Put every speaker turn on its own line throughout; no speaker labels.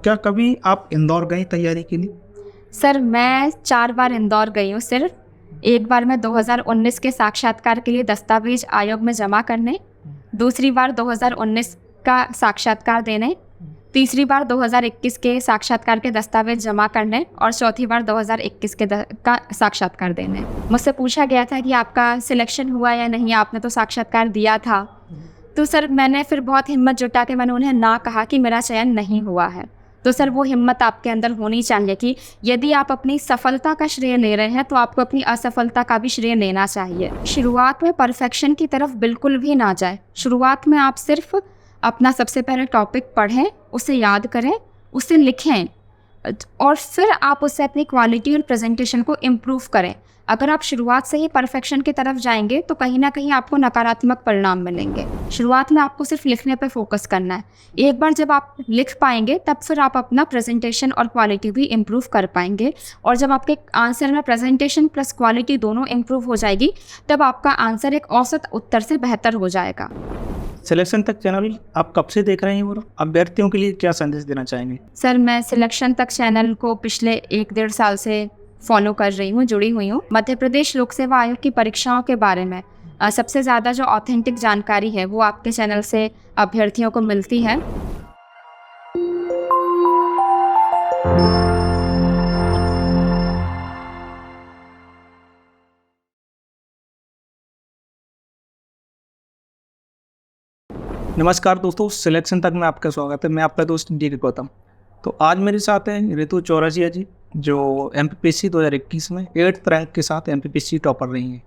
क्या कभी आप इंदौर गए तैयारी के लिए?
सर मैं 4 बार इंदौर गई हूँ सिर्फ। एक बार मैं 2019 के साक्षात्कार के लिए दस्तावेज आयोग में जमा करने, दूसरी बार 2019 का साक्षात्कार देने, तीसरी बार 2021 के साक्षात्कार के दस्तावेज जमा करने और चौथी बार 2021 का साक्षात्कार देने। मुझसे पूछा गया था कि आपका सिलेक्शन हुआ या नहीं, आपने तो साक्षात्कार दिया था। तो सर मैंने फिर बहुत हिम्मत जुटा के मैंने उन्हें ना कहा कि मेरा चयन नहीं हुआ है। तो सर वो हिम्मत आपके अंदर होनी चाहिए कि यदि आप अपनी सफलता का श्रेय ले रहे हैं तो आपको अपनी असफलता का भी श्रेय लेना चाहिए। शुरुआत में परफेक्शन की तरफ बिल्कुल भी ना जाए। शुरुआत में आप सिर्फ अपना सबसे पहले टॉपिक पढ़ें, उसे याद करें, उसे लिखें और फिर आप उससे अपनी क्वालिटी और प्रेजेंटेशन को इम्प्रूव करें। अगर आप शुरुआत से ही परफेक्शन की तरफ जाएंगे तो कहीं ना कहीं आपको नकारात्मक परिणाम मिलेंगे। शुरुआत में आपको सिर्फ लिखने पर फोकस करना है। एक बार जब आप लिख पाएंगे तब फिर आप अपना प्रेजेंटेशन और क्वालिटी भी इम्प्रूव कर पाएंगे। और जब आपके आंसर में प्रेजेंटेशन प्लस क्वालिटी दोनों इम्प्रूव हो जाएगी तब आपका आंसर एक औसत उत्तर से बेहतर हो जाएगा।
सिलेक्शन तक चैनल आप कब से देख रहे हैं और अभ्यर्थियों के लिए क्या संदेश देना चाहेंगे?
सर मैं सिलेक्शन तक चैनल को पिछले 1-1.5 साल से फॉलो कर रही हूँ, जुड़ी हुई हूँ। मध्य प्रदेश लोक सेवा आयोग की परीक्षाओं के बारे में सबसे ज़्यादा जो ऑथेंटिक जानकारी है वो आपके चैनल से अभ्यर्थियों को मिलती है।
नमस्कार दोस्तों, सिलेक्शन तक में आपका स्वागत है। मैं आपका दोस्त डी के गौतम। तो आज मेरे साथ हैं ऋतु चौरसिया जी, जो एमपीपीएससी 2021 में 8th रैंक के साथ एमपीपीएससी टॉपर रही हैं।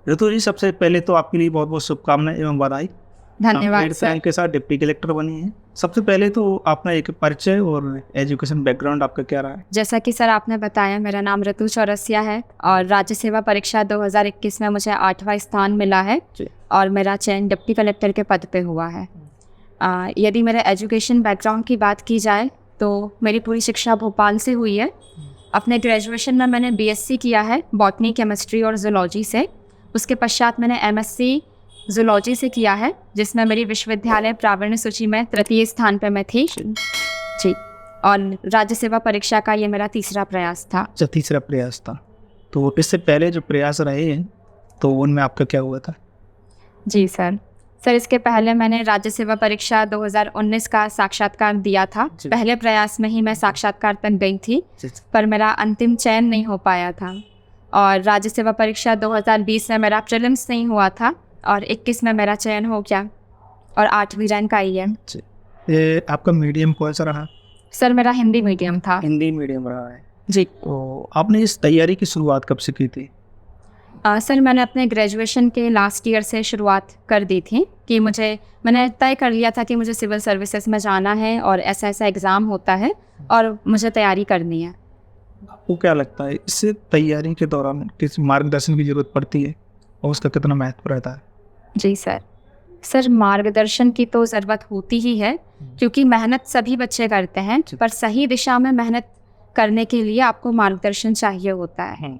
ऋतु जी, सबसे पहले तो आपके लिए बहुत बहुत शुभकामनाएं एवं बधाई।
धन्यवाद।
8th रैंक के साथ डिप्टी कलेक्टर बनी हैं। सबसे पहले तो अपना एक परिचय और एजुकेशन बैकग्राउंड आपका क्या रहा है?
जैसा कि सर आपने बताया, मेरा नाम ऋतु चौरसिया है और राज्य सेवा परीक्षा 2021 में मुझे 8वां स्थान मिला है और मेरा चयन डिप्टी कलेक्टर के पद पे हुआ है। यदि मेरे एजुकेशन बैकग्राउंड की बात की जाए तो मेरी पूरी शिक्षा भोपाल से हुई है। अपने ग्रेजुएशन में मैंने बीएससी किया है बॉटनी, केमिस्ट्री और जूलॉजी से। उसके पश्चात मैंने एमएससी जूलॉजी से किया है, जिसमें मेरी विश्वविद्यालय प्रावीण्य सूची में 3य स्थान पर मैं थी जी। और राज्य सेवा परीक्षा का ये मेरा तीसरा प्रयास था।
अच्छा, तीसरा प्रयास था। तो इससे पहले जो प्रयास रहे हैं तो उनमें आपका क्या हुआ था?
जी सर, इसके पहले मैंने राज्य सेवा परीक्षा 2019 का साक्षात्कार दिया था। पहले प्रयास में ही मैं साक्षात्कार तक गई थी, पर मेरा अंतिम चयन नहीं हो पाया था। और राज्य सेवा परीक्षा 2020 में मेरा प्रीलिम्स नहीं हुआ था और 21 में मेरा चयन हो गया और 8वीं रैंक आई है।
ये आपका मीडियम कौन सा रहा?
सर मेरा हिंदी मीडियम था।
हिंदी मीडियम रहा है
जी।
तो आपने इस तैयारी की शुरुआत कब से की थी?
सर मैंने अपने ग्रेजुएशन के लास्ट ईयर से शुरुआत कर दी थी कि मैंने तय कर लिया था कि मुझे सिविल सर्विसेज में जाना है और ऐसा एग्ज़ाम होता है और मुझे तैयारी करनी है।
आपको क्या लगता है इससे तैयारी के दौरान किस मार्गदर्शन की ज़रूरत पड़ती है और उसका कितना महत्व रहता है?
जी सर मार्गदर्शन की तो ज़रूरत होती ही है, क्योंकि मेहनत सभी बच्चे करते हैं, पर सही दिशा में मेहनत करने के लिए आपको मार्गदर्शन चाहिए होता है।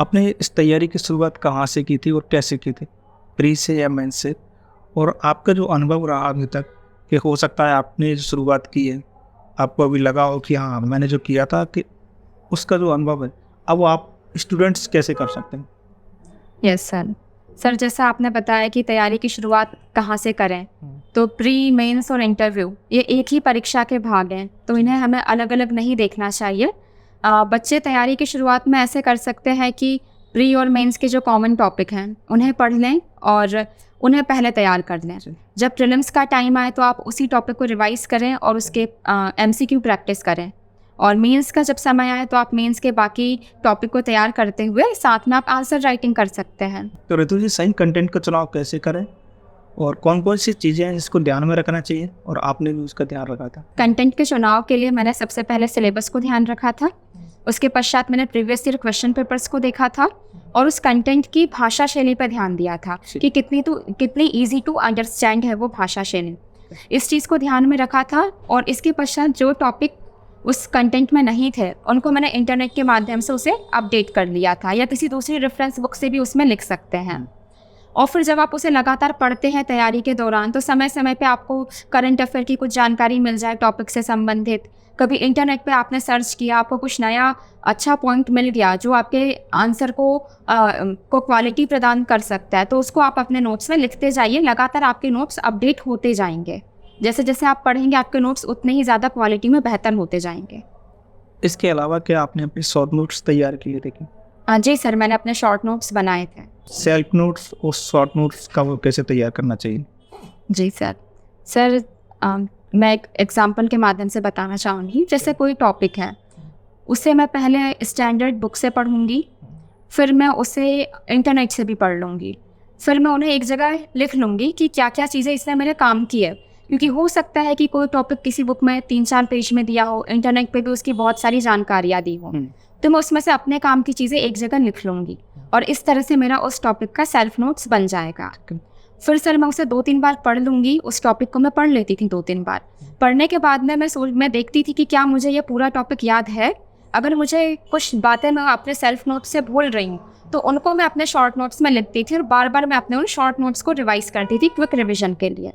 आपने इस तैयारी की शुरुआत कहाँ से की थी और कैसे की थी, प्री से या मेन से? और आपका जो अनुभव रहा अभी तक, कि हो सकता है आपने जो शुरुआत की है आपको अभी लगा हो कि हाँ मैंने जो किया था, कि उसका जो अनुभव है अब वो आप स्टूडेंट्स कैसे कर सकते हैं?
यस सर, जैसा आपने बताया कि तैयारी की शुरुआत कहाँ से करें, तो प्री, मेंस और इंटरव्यू ये एक ही परीक्षा के भाग हैं, तो इन्हें हमें अलग अलग नहीं देखना चाहिए। बच्चे तैयारी की शुरुआत में ऐसे कर सकते हैं कि प्री और मेंस के जो कॉमन टॉपिक हैं उन्हें पढ़ लें और उन्हें पहले तैयार कर लें। जब प्रीलिम्स का टाइम आए तो आप उसी टॉपिक को रिवाइज करें और उसके एमसीक्यू प्रैक्टिस करें। और मेंस का जब समय आए तो आप मेंस के बाकी टॉपिक को तैयार करते हुए साथ में आप आंसर राइटिंग कर सकते हैं।
तो ऋतु जी, सही कंटेंट का चुनाव कैसे करें और कौन कौन सी चीज़ें हैं जिसको ध्यान में रखना चाहिए, और आपने भी उसका ध्यान रखा था?
कंटेंट के चुनाव के लिए मैंने सबसे पहले सिलेबस को ध्यान रखा था। उसके पश्चात मैंने प्रीवियस ईयर क्वेश्चन पेपर्स को देखा था और उस कंटेंट की भाषा शैली पर ध्यान दिया था कि कितनी इजी टू अंडरस्टैंड है वो भाषा शैली। इस चीज़ को ध्यान में रखा था और इसके पश्चात जो टॉपिक उस कंटेंट में नहीं थे उनको मैंने इंटरनेट के माध्यम से उसे अपडेट कर लिया था, या किसी दूसरी रेफरेंस बुक से भी उसमें लिख सकते हैं। और फिर जब आप उसे लगातार पढ़ते हैं तैयारी के दौरान, तो समय समय पे आपको करंट अफेयर की कुछ जानकारी मिल जाए टॉपिक से संबंधित। कभी इंटरनेट पे आपने सर्च किया, आपको कुछ नया अच्छा पॉइंट मिल गया जो आपके आंसर को क्वालिटी प्रदान कर सकता है, तो उसको आप अपने नोट्स में लिखते जाइए। लगातार आपके नोट्स अपडेट होते जाएंगे। जैसे जैसे आप पढ़ेंगे आपके नोट्स उतने ही ज़्यादा क्वालिटी में बेहतर होते जाएंगे।
इसके अलावा क्या आपने अपने शॉर्ट नोट्स तैयार किए थे?
जी सर, मैंने अपने शॉर्ट नोट्स बनाए थे।
सेल्फ नोट्स और शॉर्ट नोट्स का वो कैसे तैयार करना चाहिए?
जी सर, मैं एक एग्जांपल के माध्यम से बताना चाहूँगी। जैसे कोई टॉपिक है, उसे मैं पहले स्टैंडर्ड बुक से पढ़ूँगी, फिर मैं उसे इंटरनेट से भी पढ़ लूँगी, फिर मैं उन्हें एक जगह लिख लूँगी कि क्या क्या चीज़ें इसने मेरे काम की है। क्योंकि हो सकता है कि कोई टॉपिक किसी बुक में 3-4 पेज में दिया हो, इंटरनेट पे भी उसकी बहुत सारी जानकारियाँ दी हो, तो मैं उसमें से अपने काम की चीज़ें एक जगह लिख लूँगी और इस तरह से मेरा उस टॉपिक का सेल्फ नोट्स बन जाएगा। फिर सर मैं उसे 2-3 बार पढ़ लूँगी। उस टॉपिक को मैं पढ़ लेती थी 2-3 बार। पढ़ने के बाद में मैं देखती थी कि क्या मुझे ये पूरा टॉपिक याद है। अगर मुझे कुछ बातें मैं अपने सेल्फ नोट्स से भूल रही हूँ, तो उनको मैं अपने शॉर्ट नोट्स में लिखती थी और बार बार मैं अपने उन शॉर्ट नोट्स को रिवाइज़ करती थी क्विक रिविज़न के लिए।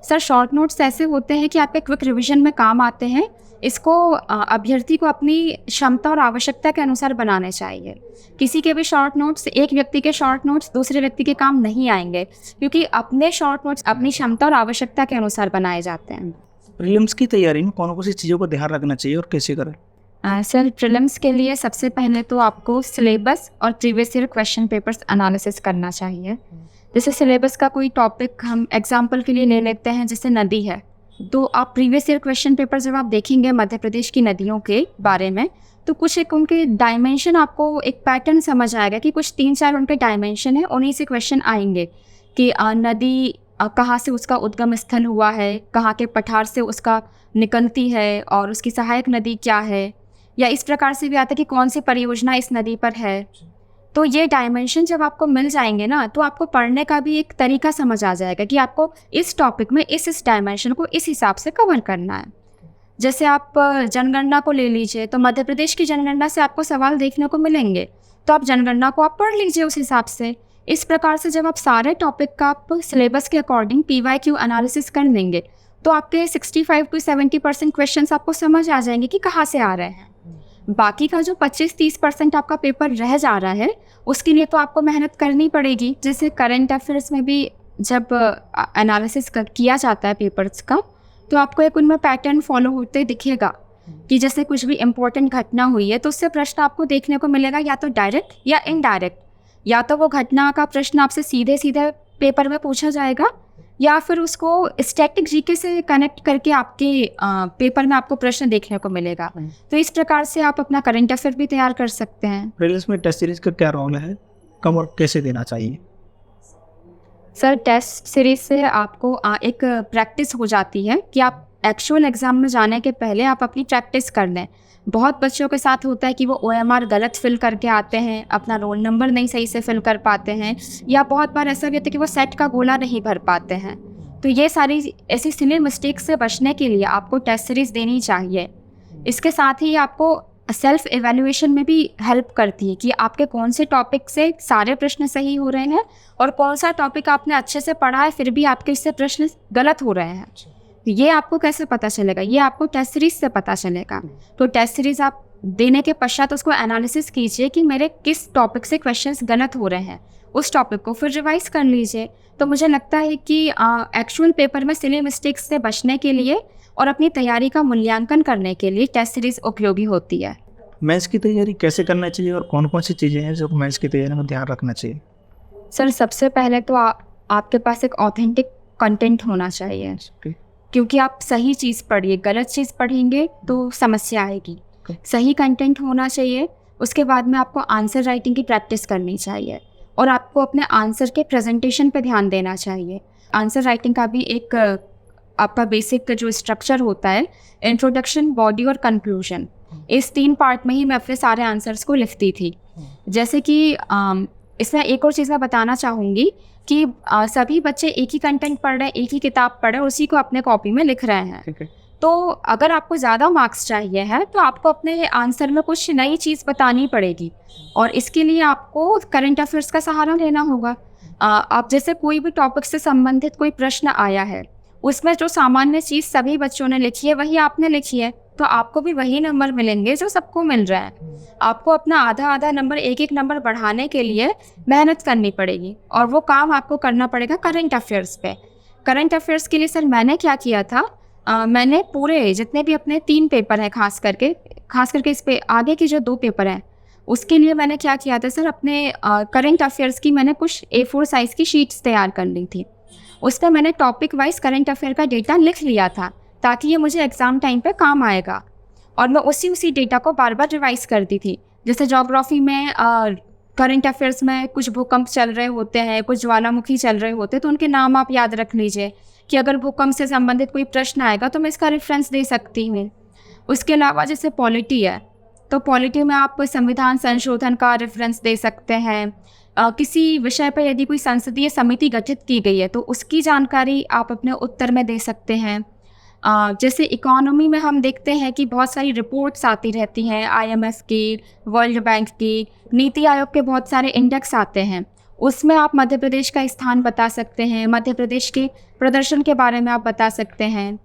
सर शॉर्ट नोट्स ऐसे होते हैं कि आपके क्विक रिवीजन में काम आते हैं। इसको अभ्यर्थी को अपनी क्षमता और आवश्यकता के अनुसार बनाने चाहिए। किसी के भी शॉर्ट नोट्स, एक व्यक्ति के शॉर्ट नोट्स दूसरे व्यक्ति के काम नहीं आएंगे, क्योंकि अपने शॉर्ट नोट्स अपनी क्षमता और आवश्यकता के अनुसार बनाए जाते हैं।
प्रीलिम्स की तैयारी में कौन कौन सी चीज़ों को ध्यान रखना चाहिए और कैसे करें?
सर प्रीलिम्स के लिए सबसे पहले तो आपको सिलेबस और previous year question papers analysis करना चाहिए। जैसे सिलेबस का कोई टॉपिक हम एग्जाम्पल के लिए ले लेते हैं, जैसे नदी है, तो आप प्रीवियस ईयर क्वेश्चन पेपर जब आप देखेंगे मध्य प्रदेश की नदियों के बारे में, तो कुछ एक उनके डायमेंशन, आपको एक पैटर्न समझ आएगा कि कुछ 3-4 उनके डायमेंशन है, उन्हीं से क्वेश्चन आएंगे कि नदी कहाँ से उसका उद्गम स्थल हुआ है, कहाँ के पठार से उसका निकलती है और उसकी सहायक नदी क्या है, या इस प्रकार से भी आता है कि कौन सी परियोजना इस नदी पर है। तो ये डायमेंशन जब आपको मिल जाएंगे ना, तो आपको पढ़ने का भी एक तरीका समझ आ जाएगा कि आपको इस टॉपिक में इस डायमेंशन को इस हिसाब से कवर करना है। जैसे आप जनगणना को ले लीजिए, तो मध्य प्रदेश की जनगणना से आपको सवाल देखने को मिलेंगे, तो आप जनगणना को आप पढ़ लीजिए उस हिसाब से। इस प्रकार से जब आप सारे टॉपिक का आप सिलेबस के अकॉर्डिंग PYQ एनालिसिस कर लेंगे, तो आपके 65 to 70% क्वेश्चन आपको समझ आ जाएंगे कि कहाँ से आ रहे हैं। बाकी का जो 25-30% आपका पेपर रह जा रहा है, उसके लिए तो आपको मेहनत करनी पड़ेगी। जैसे करंट अफेयर्स में भी जब एनालिसिस किया जाता है पेपर्स का, तो आपको एक उनमें पैटर्न फॉलो होते दिखेगा कि जैसे कुछ भी इम्पोर्टेंट घटना हुई है, तो उससे प्रश्न आपको देखने को मिलेगा, या तो डायरेक्ट या इनडायरेक्ट। या तो वो घटना का प्रश्न आपसे सीधे सीधे पेपर में पूछा जाएगा, या फिर उसको स्टैटिक जीके से कनेक्ट करके आपके पेपर में आपको प्रश्न देखने को मिलेगा। तो इस प्रकार से आप अपना करंट अफेयर भी तैयार कर सकते हैं।
प्रीलिम्स में टेस्ट सीरीज का क्या रोल है, कब और कैसे देना चाहिए?
सर टेस्ट सीरीज से आपको एक प्रैक्टिस हो जाती है कि आप एक्चुअल एग्ज़ाम में जाने के पहले आप अपनी प्रैक्टिस कर लें। बहुत बच्चों के साथ होता है कि वो OMR गलत फिल करके आते हैं, अपना रोल नंबर नहीं सही से फिल कर पाते हैं, या बहुत बार ऐसा भी होता है कि वो सेट का गोला नहीं भर पाते हैं। तो ये सारी ऐसी सिली मिस्टेक से बचने के लिए आपको टेस्ट सीरीज़ देनी चाहिए। इसके साथ ही आपको सेल्फ एवेल्युएशन में भी हेल्प करती है कि आपके कौन से टॉपिक से सारे प्रश्न सही हो रहे हैं और कौन सा टॉपिक आपने अच्छे से पढ़ा है फिर भी आपके इससे प्रश्न गलत हो रहे हैं। ये आपको कैसे पता चलेगा? ये आपको टेस्ट सीरीज से पता चलेगा। तो टेस्ट सीरीज आप देने के पश्चात उसको एनालिसिस कीजिए कि मेरे किस टॉपिक से क्वेश्चंस गलत हो रहे हैं, उस टॉपिक को फिर रिवाइज कर लीजिए। तो मुझे लगता है कि एक्चुअल पेपर में सिली मिस्टेक्स से बचने के लिए और अपनी तैयारी का मूल्यांकन करने के लिए टेस्ट सीरीज उपयोगी होती है।
मेंस की तैयारी कैसे करना चाहिए और कौन कौन सी चीज़ें हैं जो मेंस की तैयारी में ध्यान रखना चाहिए?
सर सबसे पहले तो आपके पास एक ऑथेंटिक कंटेंट होना चाहिए, क्योंकि आप सही चीज़ पढ़िए, गलत चीज़ पढ़ेंगे तो समस्या आएगी। सही कंटेंट होना चाहिए। उसके बाद में आपको आंसर राइटिंग की प्रैक्टिस करनी चाहिए और आपको अपने आंसर के प्रेजेंटेशन पे ध्यान देना चाहिए। आंसर राइटिंग का भी एक आपका बेसिक जो स्ट्रक्चर होता है, इंट्रोडक्शन, बॉडी और कंक्लूजन, इस 3 पार्ट में ही मैं अपने सारे आंसर्स को लिखती थी। जैसे कि इसमें एक और चीज़ मैं बताना चाहूँगी कि सभी बच्चे एक ही कंटेंट पढ़ रहे हैं, एक ही किताब पढ़ रहे हैं, उसी को अपने कॉपी में लिख रहे हैं। तो अगर आपको ज़्यादा मार्क्स चाहिए है तो आपको अपने आंसर में कुछ नई चीज़ बतानी पड़ेगी और इसके लिए आपको करंट अफेयर्स का सहारा लेना होगा। आप जैसे कोई भी टॉपिक से संबंधित कोई प्रश्न आया है, उसमें जो सामान्य चीज़ सभी बच्चों ने लिखी है वही आपने लिखी है, तो आपको भी वही नंबर मिलेंगे जो सबको मिल रहा है। आपको अपना आधा आधा नंबर, एक एक नंबर बढ़ाने के लिए मेहनत करनी पड़ेगी, और वो काम आपको करना पड़ेगा करंट अफेयर्स पे। करंट अफेयर्स के लिए सर मैंने क्या किया था, मैंने पूरे जितने भी अपने 3 पेपर हैं, खास करके इस पे आगे के जो 2 पेपर हैं, उसके लिए मैंने क्या किया था सर, अपने करंट अफेयर्स की मैंने कुछ A4 साइज़ की शीट्स तैयार कर ली थी। उस पर मैंने टॉपिक वाइज करंट अफेयर का डेटा लिख लिया था, ताकि ये मुझे एग्ज़ाम टाइम पे काम आएगा। और मैं उसी डेटा को बार बार रिवाइज़ करती थी। जैसे ज्योग्राफी में करंट अफेयर्स में कुछ भूकंप चल रहे होते हैं, कुछ ज्वालामुखी चल रहे होते हैं, तो उनके नाम आप याद रख लीजिए कि अगर भूकंप से संबंधित कोई प्रश्न आएगा तो मैं इसका रेफरेंस दे सकती हूँ। उसके अलावा जैसे पॉलिटी है, तो पॉलिटी में आप संविधान संशोधन का रेफरेंस दे सकते हैं। किसी विषय पर यदि कोई संसदीय समिति गठित की गई है तो उसकी जानकारी आप अपने उत्तर में दे सकते हैं। जैसे इकोनॉमी में हम देखते हैं कि बहुत सारी रिपोर्ट्स आती रहती हैं, IMF की, वर्ल्ड बैंक की, नीति आयोग के बहुत सारे इंडेक्स आते हैं, उसमें आप मध्य प्रदेश का स्थान बता सकते हैं, मध्य प्रदेश के प्रदर्शन के बारे में आप बता सकते हैं।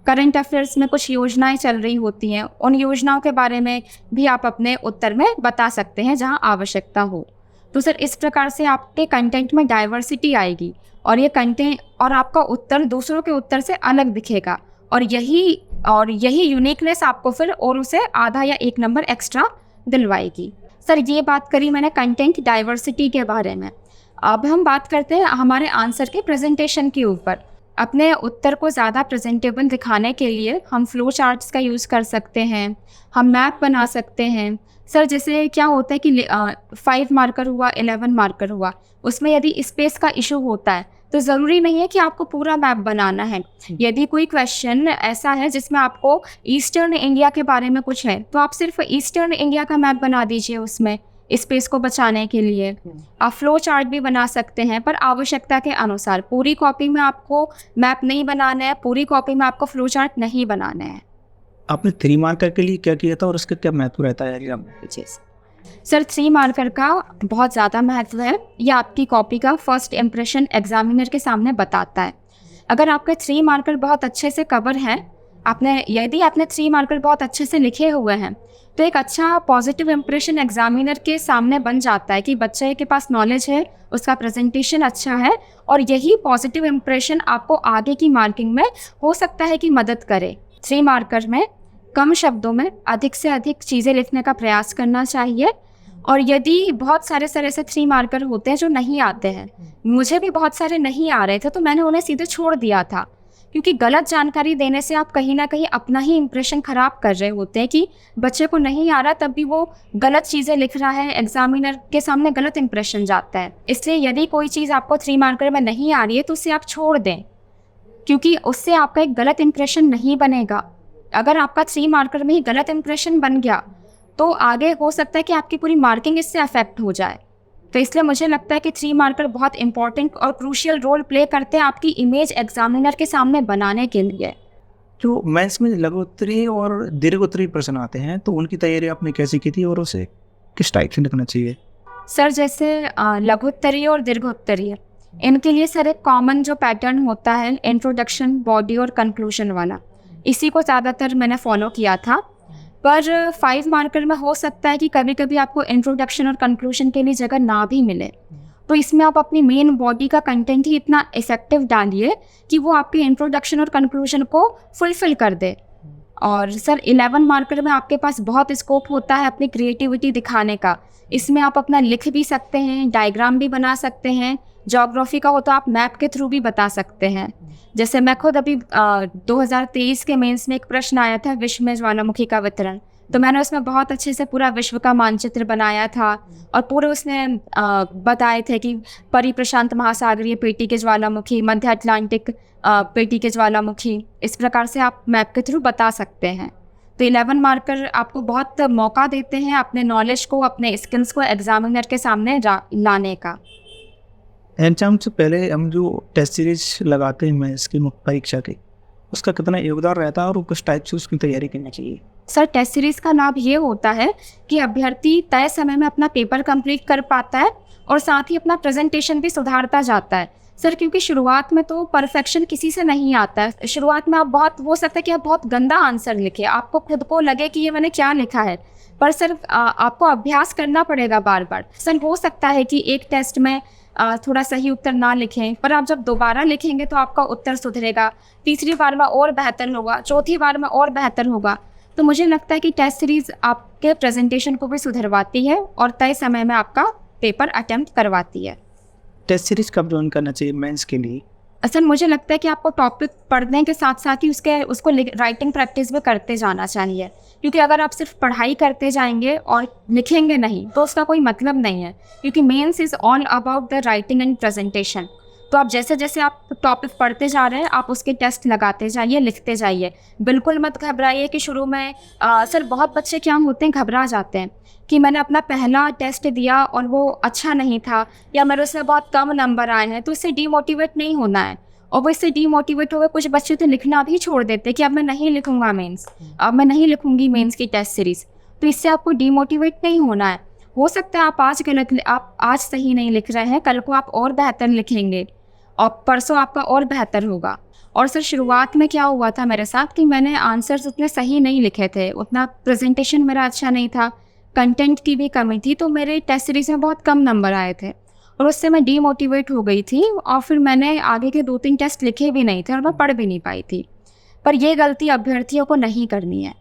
करंट अफेयर्स में कुछ योजनाएं चल रही होती हैं, उन योजनाओं के बारे में भी आप अपने उत्तर में बता सकते हैं जहां आवश्यकता हो। तो सर इस प्रकार से आपके कंटेंट में डाइवर्सिटी आएगी, और ये कंटेंट और आपका उत्तर दूसरों के उत्तर से अलग दिखेगा, और यही यूनिकनेस आपको फिर और उसे आधा या 1 नंबर एक्स्ट्रा दिलवाएगी। सर ये बात करी मैंने कंटेंट डाइवर्सिटी के बारे में। अब हम बात करते हैं हमारे आंसर के प्रेजेंटेशन के ऊपर। अपने उत्तर को ज़्यादा प्रेजेंटेबल दिखाने के लिए हम फ्लो चार्ट्स का यूज़ कर सकते हैं, हम मैप बना सकते हैं। सर जैसे क्या होता है कि 5 मार्कर हुआ, 11 मार्कर हुआ, उसमें यदि स्पेस का इशू होता है तो ज़रूरी नहीं है कि आपको पूरा मैप बनाना है। यदि कोई क्वेश्चन ऐसा है जिसमें आपको ईस्टर्न इंडिया के बारे में कुछ है, तो आप सिर्फ ईस्टर्न इंडिया का मैप बना दीजिए उसमें, स्पेस को बचाने के लिए। आप फ्लो चार्ट भी बना सकते हैं, पर आवश्यकता के अनुसार। पूरी कॉपी में आपको मैप नहीं बनाना है, पूरी कॉपी में आपको फ्लो चार्ट नहीं बनाना है।
आपने 3 मार्कर के लिए क्या किया था और उसका क्या महत्व रहता है एग्जाम में?
जी सर, 3 मार्कर का बहुत ज़्यादा महत्व है। यह आपकी कॉपी का फर्स्ट इम्प्रेशन एग्जामिनर के सामने बताता है। अगर आपके 3 मार्कर बहुत अच्छे से कवर हैं, यदि आपने 3 मार्कर बहुत अच्छे से लिखे हुए हैं, तो एक अच्छा पॉजिटिव इम्प्रेशन एग्जामिनर के सामने बन जाता है कि बच्चे के पास नॉलेज है, उसका प्रेजेंटेशन अच्छा है, और यही पॉजिटिव इम्प्रेशन आपको आगे की मार्किंग में हो सकता है कि मदद करे। 3 मार्कर में कम शब्दों में अधिक से अधिक चीज़ें लिखने का प्रयास करना चाहिए। और यदि बहुत सारे ऐसे 3 मार्कर होते हैं जो नहीं आते हैं, मुझे भी बहुत सारे नहीं आ रहे थे, तो मैंने उन्हें सीधे छोड़ दिया था, क्योंकि गलत जानकारी देने से आप कहीं ना कहीं अपना ही इंप्रेशन ख़राब कर रहे होते हैं कि बच्चे को नहीं आ रहा तब भी वो गलत चीज़ें लिख रहा है, एग्जामिनर के सामने गलत इंप्रेशन जाता है। इसलिए यदि कोई चीज़ आपको 3 मार्कर में नहीं आ रही है तो उसे आप छोड़ दें, क्योंकि उससे आपका एक गलत इंप्रेशन नहीं बनेगा। अगर आपका 3 मार्कर में ही गलत इंप्रेशन बन गया तो आगे हो सकता है कि आपकी पूरी मार्किंग इससे अफेक्ट हो जाए। तो इसलिए मुझे लगता है कि 3 मार्कर बहुत इंपॉर्टेंट और क्रूशियल रोल प्ले करते हैं आपकी इमेज एग्जामिनर के सामने बनाने के लिए।
जो मेंस में लघुत्तरीय और दीर्घोत्तरीय प्रश्न आते हैं, तो उनकी तैयारी आपने कैसे की थी और उसे किस टाइप से लिखना चाहिए?
सर जैसे लघुत्तरीय और दीर्घोत्तरीय, इनके लिए सर एक कॉमन जो पैटर्न होता है, इंट्रोडक्शन, बॉडी और कंक्लूजन वाला, इसी को ज़्यादातर मैंने फॉलो किया था। पर 5 मार्कर में हो सकता है कि कभी कभी आपको इंट्रोडक्शन और कंक्लूजन के लिए जगह ना भी मिले, तो इसमें आप अपनी मेन बॉडी का कंटेंट ही इतना इफेक्टिव डालिए कि वो आपके इंट्रोडक्शन और कंक्लूजन को फुलफिल कर दे। और सर 11 मार्कर में आपके पास बहुत स्कोप होता है अपनी क्रिएटिविटी दिखाने का। इसमें आप अपना लिख भी सकते हैं, डायग्राम भी बना सकते हैं। ज्योग्राफी का हो तो आप मैप के थ्रू भी बता सकते हैं। जैसे मैं खुद अभी 2023 के मेंस में एक प्रश्न आया था, विश्व में ज्वालामुखी का वितरण, तो मैंने उसमें बहुत अच्छे से पूरा विश्व का मानचित्र बनाया था, और पूरे उसने बताए थे कि परिप्रशांत महासागरीय पेटी के ज्वालामुखी, मध्य अटलांटिक पेटी के ज्वालामुखी, इस प्रकार से आप मैप के थ्रू बता सकते हैं। तो 11 मार्कर आपको बहुत मौका देते हैं अपने नॉलेज को, अपने स्किल्स को एग्जामिनर के सामने लाने का।
एग्जाम से पहले हम जो टेस्ट सीरीज लगाते हैं मैं इसकी मुख्य परीक्षा की, उसका कितना योगदान रहता है और किस टाइप से उसकी तैयारी करनी चाहिए?
सर टेस्ट सीरीज़ का लाभ ये होता है कि अभ्यर्थी तय समय में अपना पेपर कंप्लीट कर पाता है और साथ ही अपना प्रेजेंटेशन भी सुधारता जाता है। सर क्योंकि शुरुआत में तो परफेक्शन किसी से नहीं आता है। शुरुआत में आप बहुत हो सकता है कि आप बहुत गंदा आंसर लिखें, आपको खुद को लगे कि ये मैंने क्या लिखा है, पर सर आपको अभ्यास करना पड़ेगा बार बार। सर हो सकता है कि एक टेस्ट में थोड़ा सही उत्तर ना लिखें, पर आप जब दोबारा लिखेंगे तो आपका उत्तर सुधरेगा, तीसरी बार में और बेहतर होगा, चौथी बार में और बेहतर होगा। तो मुझे लगता है कि टेस्ट सीरीज़ आपके प्रेजेंटेशन को भी सुधरवाती है और तय समय में आपका पेपर अटेम्प्ट करवाती है।
टेस्ट सीरीज कब ज्वाइन करना चाहिए मेंस के लिए?
असल मुझे लगता है कि आपको टॉपिक पढ़ने के साथ साथ ही उसको राइटिंग प्रैक्टिस भी करते जाना चाहिए, क्योंकि अगर आप सिर्फ पढ़ाई करते जाएंगे और लिखेंगे नहीं तो उसका कोई मतलब नहीं है, क्योंकि mains is all about the writing and presentation. तो आप जैसे जैसे आप टॉपिक पढ़ते जा रहे हैं आप उसके टेस्ट लगाते जाइए, लिखते जाइए। बिल्कुल मत घबराइए कि शुरू में सर बहुत बच्चे क्या होते हैं, घबरा जाते हैं कि मैंने अपना पहला टेस्ट दिया और वो अच्छा नहीं था या मेरे उसमें बहुत कम नंबर आए हैं, तो इससे डीमोटिवेट नहीं होना है। और वो इससे डीमोटिवेट हो गए, कुछ बच्चे तो लिखना भी छोड़ देते कि अब मैं नहीं लिखूंगा मेंस, अब मैं नहीं लिखूंगी मेंस की टेस्ट सीरीज़। तो इससे आपको डीमोटिवेट नहीं होना है। हो सकता है आप आज सही नहीं लिख रहे हैं, कल को आप और बेहतर लिखेंगे और परसों आपका और बेहतर होगा। और सर शुरुआत में क्या हुआ था मेरे साथ कि मैंने आंसर्स उतने सही नहीं लिखे थे, उतना प्रेजेंटेशन मेरा अच्छा नहीं था, कंटेंट की भी कमी थी, तो मेरे टेस्ट सीरीज़ में बहुत कम नंबर आए थे और उससे मैं डीमोटिवेट हो गई थी और फिर मैंने आगे के 2-3 टेस्ट लिखे भी नहीं थे और मैं पढ़ भी नहीं पाई थी। पर ये गलती अभ्यर्थियों को नहीं करनी है।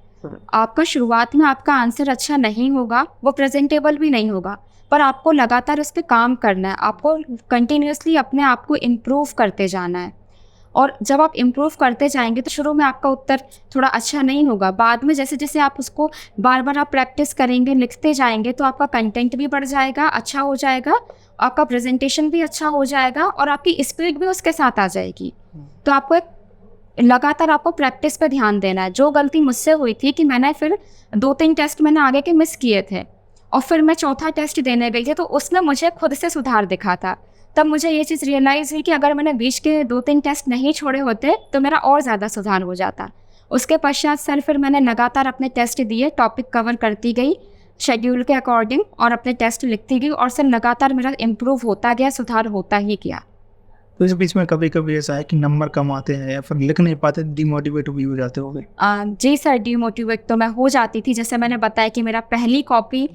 आपका शुरुआत में आपका आंसर अच्छा नहीं होगा, वो प्रेजेंटेबल भी नहीं होगा, पर आपको लगातार उस पर काम करना है, आपको कंटिन्यूसली अपने आप को इम्प्रूव करते जाना है। और जब आप इम्प्रूव करते जाएंगे तो शुरू में आपका उत्तर थोड़ा अच्छा नहीं होगा, बाद में जैसे जैसे आप उसको बार बार आप प्रैक्टिस करेंगे, लिखते जाएंगे, तो आपका कंटेंट भी बढ़ जाएगा, अच्छा हो जाएगा, आपका प्रेजेंटेशन भी अच्छा हो जाएगा और आपकी स्पीड भी उसके साथ आ जाएगी। तो आपको लगातार आपको प्रैक्टिस पे ध्यान देना है। जो गलती मुझसे हुई थी कि मैंने फिर 2-3 टेस्ट मैंने आगे के मिस किए थे और फिर मैं चौथा टेस्ट देने गई थी, तो उसमें मुझे खुद से सुधार दिखा था। तब मुझे ये चीज़ रियलाइज़ हुई कि अगर मैंने बीच के 2-3 टेस्ट नहीं छोड़े होते तो मेरा और ज़्यादा सुधार हो जाता। उसके पश्चात सर फिर मैंने लगातार अपने टेस्ट दिए, टॉपिक कवर करती गई शेड्यूल के अकॉर्डिंग और अपने टेस्ट लिखती गई और सर लगातार मेरा इम्प्रूव होता गया, सुधार होता ही गया।
तो इस बीच में कभी कभी ऐसा है कि नंबर कम आते हैं या फिर लिख नहीं पाते, डिमोटिवेट भी हो जाते होंगे?
जी सर, डिमोटिवेट तो मैं हो जाती थी। जैसे मैंने बताया कि मेरा पहली कॉपी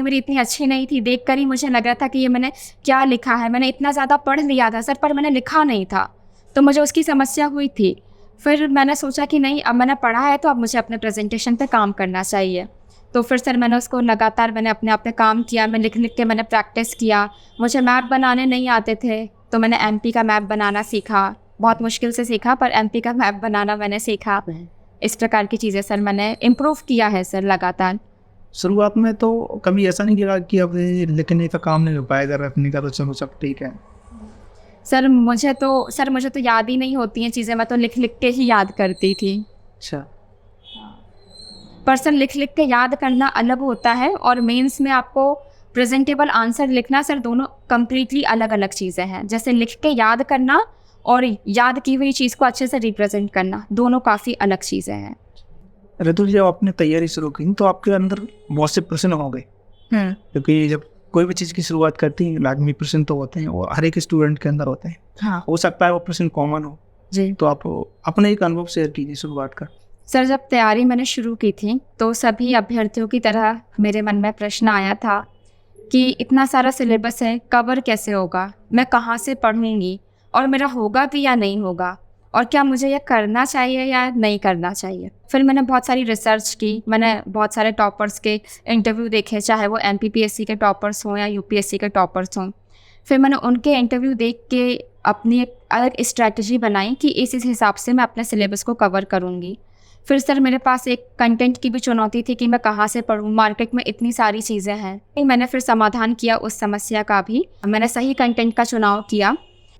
मेरी इतनी अच्छी नहीं थी, देखकर ही मुझे लग रहा था कि ये मैंने क्या लिखा है, मैंने इतना ज़्यादा पढ़ लिया था सर पर मैंने लिखा नहीं था, तो मुझे उसकी समस्या हुई थी। फिर मैंने सोचा कि नहीं, अब मैंने पढ़ा है तो अब मुझे अपने प्रेजेंटेशन पे काम करना चाहिए। तो फिर सर मैंने उसको लगातार मैंने अपने आप पे काम किया, मैं लिख लिख के मैंने प्रैक्टिस किया। मुझे मैप बनाने नहीं आते थे तो मैंने एमपी का मैप बनाना सीखा, बहुत मुश्किल से सीखा पर एमपी का मैप बनाना मैंने सीखा। इस प्रकार की चीज़ें सर मैंने इम्प्रूव किया है सर लगातार।
शुरुआत में तो कभी ऐसा नहीं किया कि अब लिखने का काम नहीं हो पाएगा, रखने का तो चलो सब ठीक है?
सर मुझे तो याद ही नहीं होती हैं चीज़ें, मैं तो लिख लिख के ही याद करती थी।
अच्छा।
पर सर लिख लिख के याद करना अलग होता है और मेंस में आपको प्रेजेंटेबल आंसर लिखना, सर दोनों कम्प्लीटली अलग अलग चीज़ें हैं। जैसे लिख के याद करना और याद की हुई चीज़ को अच्छे से रिप्रेजेंट करना, दोनों काफ़ी अलग चीज़ें हैं।
ऋतु, जब आपने तैयारी शुरू की तो आपके अंदर बहुत से प्रश्न हो गए, क्योंकि जब कोई भी चीज़ की शुरुआत करती है लाजमी प्रश्न तो होते हैं और हर एक स्टूडेंट के अंदर होते हैं।
हाँ।
हो सकता है वो प्रश्न कॉमन हो
जी।
तो आप अपने एक अनुभव शेयर कीजिए शुरुआत का।
सर जब तैयारी मैंने शुरू की थी तो सभी अभ्यर्थियों की तरह मेरे मन में प्रश्न आया था कि इतना सारा सिलेबस है, कवर कैसे होगा, मैं कहाँ से पढ़ूंगी और मेरा होगा भी या नहीं होगा, और क्या मुझे यह करना चाहिए या नहीं करना चाहिए। फिर मैंने बहुत सारी रिसर्च की, मैंने बहुत सारे टॉपर्स के इंटरव्यू देखे, चाहे वो MPPSC के टॉपर्स हों या UPSC के टॉपर्स हों। फिर मैंने उनके इंटरव्यू देख के अपनी एक अलग स्ट्रैटेजी बनाई कि इस हिसाब से मैं अपने सिलेबस को कवर करूँगी। फिर सर मेरे पास एक कंटेंट की भी चुनौती थी कि मैं कहाँ से पढूं, मार्केट में इतनी सारी चीज़ें हैं। मैंने फिर समाधान किया उस समस्या का भी, मैंने सही कंटेंट का चुनाव किया।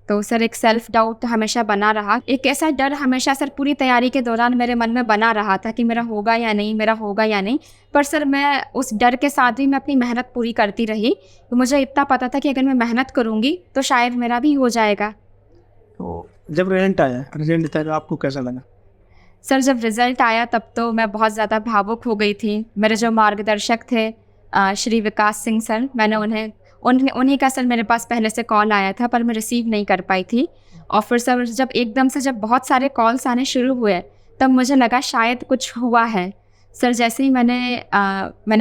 तो सर एक सेल्फ डाउट हमेशा बना रहा, एक ऐसा डर हमेशा सर पूरी तैयारी के दौरान मेरे मन में बना रहा था कि मेरा होगा या नहीं, मेरा होगा या नहीं। पर सर मैं उस डर के साथ भी मैं अपनी मेहनत पूरी करती रही। तो मुझे इतना पता था कि अगर मैं मेहनत करूँगी तो शायद मेरा भी हो जाएगा।
तो जब रिजल्ट आया तो आपको कैसा लगा?
सर जब रिज़ल्ट आया तब तो मैं बहुत ज़्यादा भावुक हो गई थी। मेरे जो मार्गदर्शक थे श्री विकास सिंह सर, मैंने उन्हीं का सर मेरे पास पहले से कॉल आया था पर मैं रिसीव नहीं कर पाई थी। और फिर सर जब एकदम से जब बहुत सारे कॉल्स आने शुरू हुए तब मुझे लगा शायद कुछ हुआ है। सर जैसे ही मैंने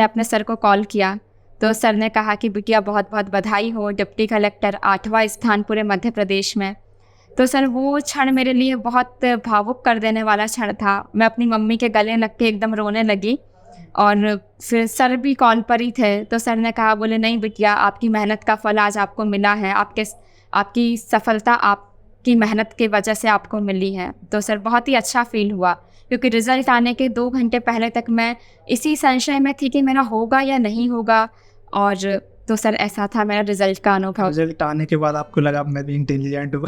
अपने सर को कॉल किया तो सर ने कहा कि बिटिया बहुत बहुत बधाई हो, डिप्टी कलेक्टर 8वां स्थान पूरे मध्य प्रदेश में। तो सर वो क्षण मेरे लिए बहुत भावुक कर देने वाला क्षण था। मैं अपनी मम्मी के गले लग के एकदम रोने लगी और फिर सर भी कॉल पर ही थे। तो सर ने कहा, बोले नहीं बिटिया, आपकी मेहनत का फल आज आपको मिला है, आपकी सफलता आपकी मेहनत की वजह से आपको मिली है। तो सर बहुत ही अच्छा फील हुआ क्योंकि रिज़ल्ट आने के 2 घंटे पहले तक मैं इसी संशय में थी कि मेरा होगा या नहीं होगा। और तो सर ऐसा था मेरा रिज़ल्ट का अनुभव।
रिजल्ट आने के बाद आपको लगा मैं भी इंटेलिजेंट हूँ?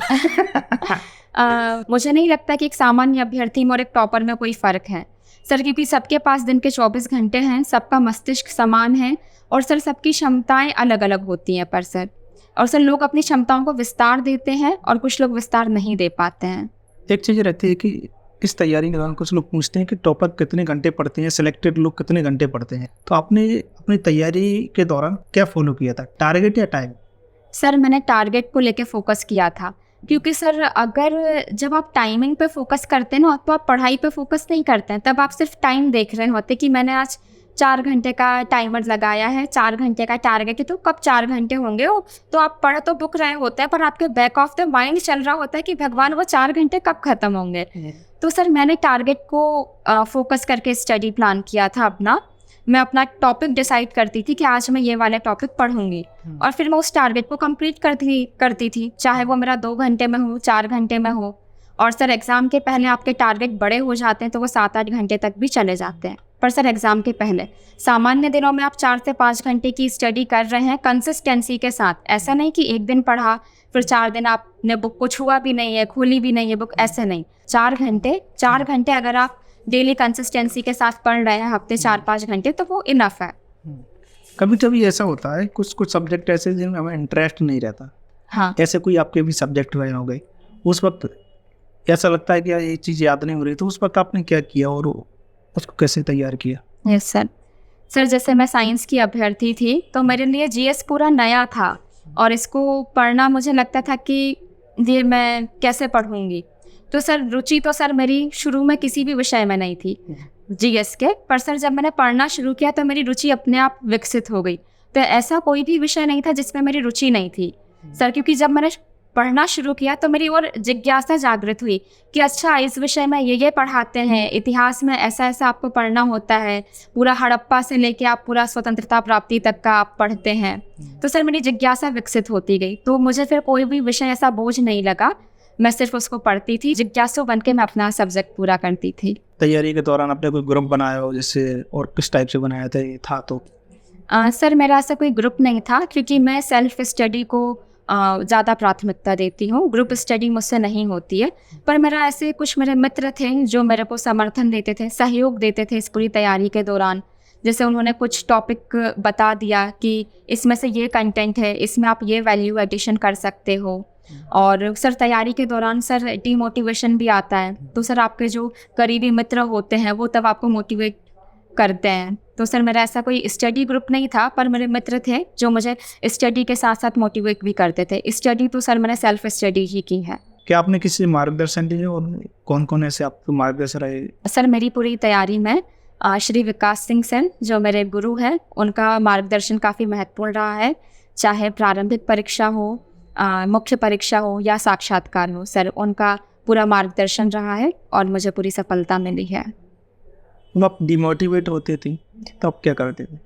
मुझे नहीं लगता कि एक सामान्य अभ्यर्थी में और एक टॉपर में कोई फ़र्क है सर, क्योंकि सबके पास दिन के 24 घंटे हैं, सबका मस्तिष्क समान है और सर सबकी क्षमताएं अलग अलग होती हैं। पर सर लोग अपनी क्षमताओं को विस्तार देते हैं और कुछ लोग विस्तार नहीं दे पाते हैं।
एक चीज़ रहती है कि इस तैयारी के दौरान कुछ लोग पूछते हैं कि टॉपर कितने घंटे पढ़ते हैं, सिलेक्टेड लोग कितने घंटे पढ़ते हैं, तो आपने अपनी तैयारी के दौरान क्या फॉलो किया था, टारगेट या टाइम?
सर मैंने टारगेट को लेके फोकस किया था क्योंकि सर अगर जब आप टाइमिंग पे फोकस करते हैं ना तो आप पढ़ाई पे फोकस नहीं करते हैं, तब आप सिर्फ टाइम देख रहे होते कि मैंने आज 4 घंटे का टाइमर लगाया है, 4 घंटे का टारगेट है, तो कब 4 घंटे होंगे वो, तो आप पढ़ तो बुक रहे होते हैं पर आपके बैक ऑफ द माइंड चल रहा होता है कि भगवान वो 4 घंटे कब ख़त्म होंगे। तो सर मैंने टारगेट को फोकस करके स्टडी प्लान किया था अपना। मैं अपना टॉपिक डिसाइड करती थी कि आज मैं ये वाले टॉपिक पढ़ूंगी और फिर मैं उस टारगेट को कंप्लीट करती थी, चाहे वो मेरा 2 घंटे में हो, 4 घंटे में हो। और सर एग्ज़ाम के पहले आपके टारगेट बड़े हो जाते हैं तो वो 7-8 घंटे तक भी चले जाते हैं। पर सर एग्ज़ाम के पहले सामान्य दिनों में आप 4 से 5 घंटे की स्टडी कर रहे हैं कंसिस्टेंसी के साथ। ऐसा नहीं कि एक दिन पढ़ा फिर 4 दिन आपने बुक को छुआ भी नहीं है, खोली भी नहीं है बुक, ऐसे नहीं। 4 घंटे अगर आप डेली कंसिस्टेंसी के साथ पढ़ रहे हैं, हफ्ते 4-5 घंटे, तो वो इनफ है।
कभी कभी ऐसा होता है कुछ सब्जेक्ट ऐसे जिनमें हमें इंटरेस्ट नहीं रहता।
हाँ,
ऐसे कोई आपके भी सब्जेक्ट रहे हो गए, उस वक्त ऐसा लगता है कि यार ये चीज़ याद नहीं हो रही, तो उस वक्त आपने क्या किया और उसको कैसे तैयार किया?
यस सर जैसे मैं साइंस की अभ्यर्थी थी तो मेरे लिए जीएस पूरा नया था और इसको पढ़ना मुझे लगता था कि ये मैं कैसे पढ़ूंगी। तो सर रुचि तो सर मेरी शुरू में किसी भी विषय में नहीं थी जीएस के, पर सर जब मैंने पढ़ना शुरू किया तो मेरी रुचि अपने आप विकसित हो गई। तो ऐसा कोई भी विषय नहीं था जिसमें मेरी रुचि नहीं थी सर, क्योंकि जब मैंने पढ़ना शुरू किया तो मेरी और जिज्ञासा जागृत हुई कि अच्छा इस विषय में ये पढ़ाते हैं, इतिहास में ऐसा ऐसा आपको पढ़ना होता है, पूरा हड़प्पा से लेके आप पूरा स्वतंत्रता प्राप्ति तक का आप पढ़ते हैं। तो सर मेरी जिज्ञासा विकसित होती गई, तो मुझे फिर कोई भी विषय ऐसा बोझ नहीं लगा, मैं सिर्फ उसको पढ़ती थी, जिज्ञासु बन के मैं अपना सब्जेक्ट पूरा करती थी।
तैयारी के दौरान आपने कोई ग्रुप बनाया हो जिससे, और किस टाइप से बनाया था, ये था तो?
सर मेरा ऐसा कोई ग्रुप नहीं था क्योंकि मैं सेल्फ स्टडी को ज़्यादा प्राथमिकता देती हूँ, ग्रुप स्टडी मुझसे नहीं होती है। पर कुछ मेरे मित्र थे जो मेरे को समर्थन देते थे, सहयोग देते थे इस पूरी तैयारी के दौरान। जैसे उन्होंने कुछ टॉपिक बता दिया कि इसमें से ये कंटेंट है, इसमें आप ये वैल्यू एडिशन कर सकते हो। और सर तैयारी के दौरान सर डीमोटिवेशन भी आता है, तो सर आपके जो करीबी मित्र होते हैं वो तब आपको मोटिवेट करते हैं। तो सर मेरा ऐसा कोई स्टडी ग्रुप नहीं था, पर मेरे मित्र थे जो मुझे स्टडी के साथ साथ मोटिवेट भी करते थे। स्टडी तो सर मैंने सेल्फ स्टडी ही की है।
क्या आपने किसी मार्गदर्शन लिया और कौन कौन ऐसे आपको मार्गदर्शन रहे?
सर मेरी पूरी तैयारी में श्री विकास सिंह सर जो मेरे गुरु हैं उनका मार्गदर्शन काफ़ी महत्वपूर्ण रहा है, चाहे प्रारंभिक परीक्षा हो, मुख्य परीक्षा हो या साक्षात्कार हो, सर उनका पूरा मार्गदर्शन रहा है और मुझे पूरी सफलता मिली है।
जब आप डिमोटिवेट होते थे तो आप क्या करते थे?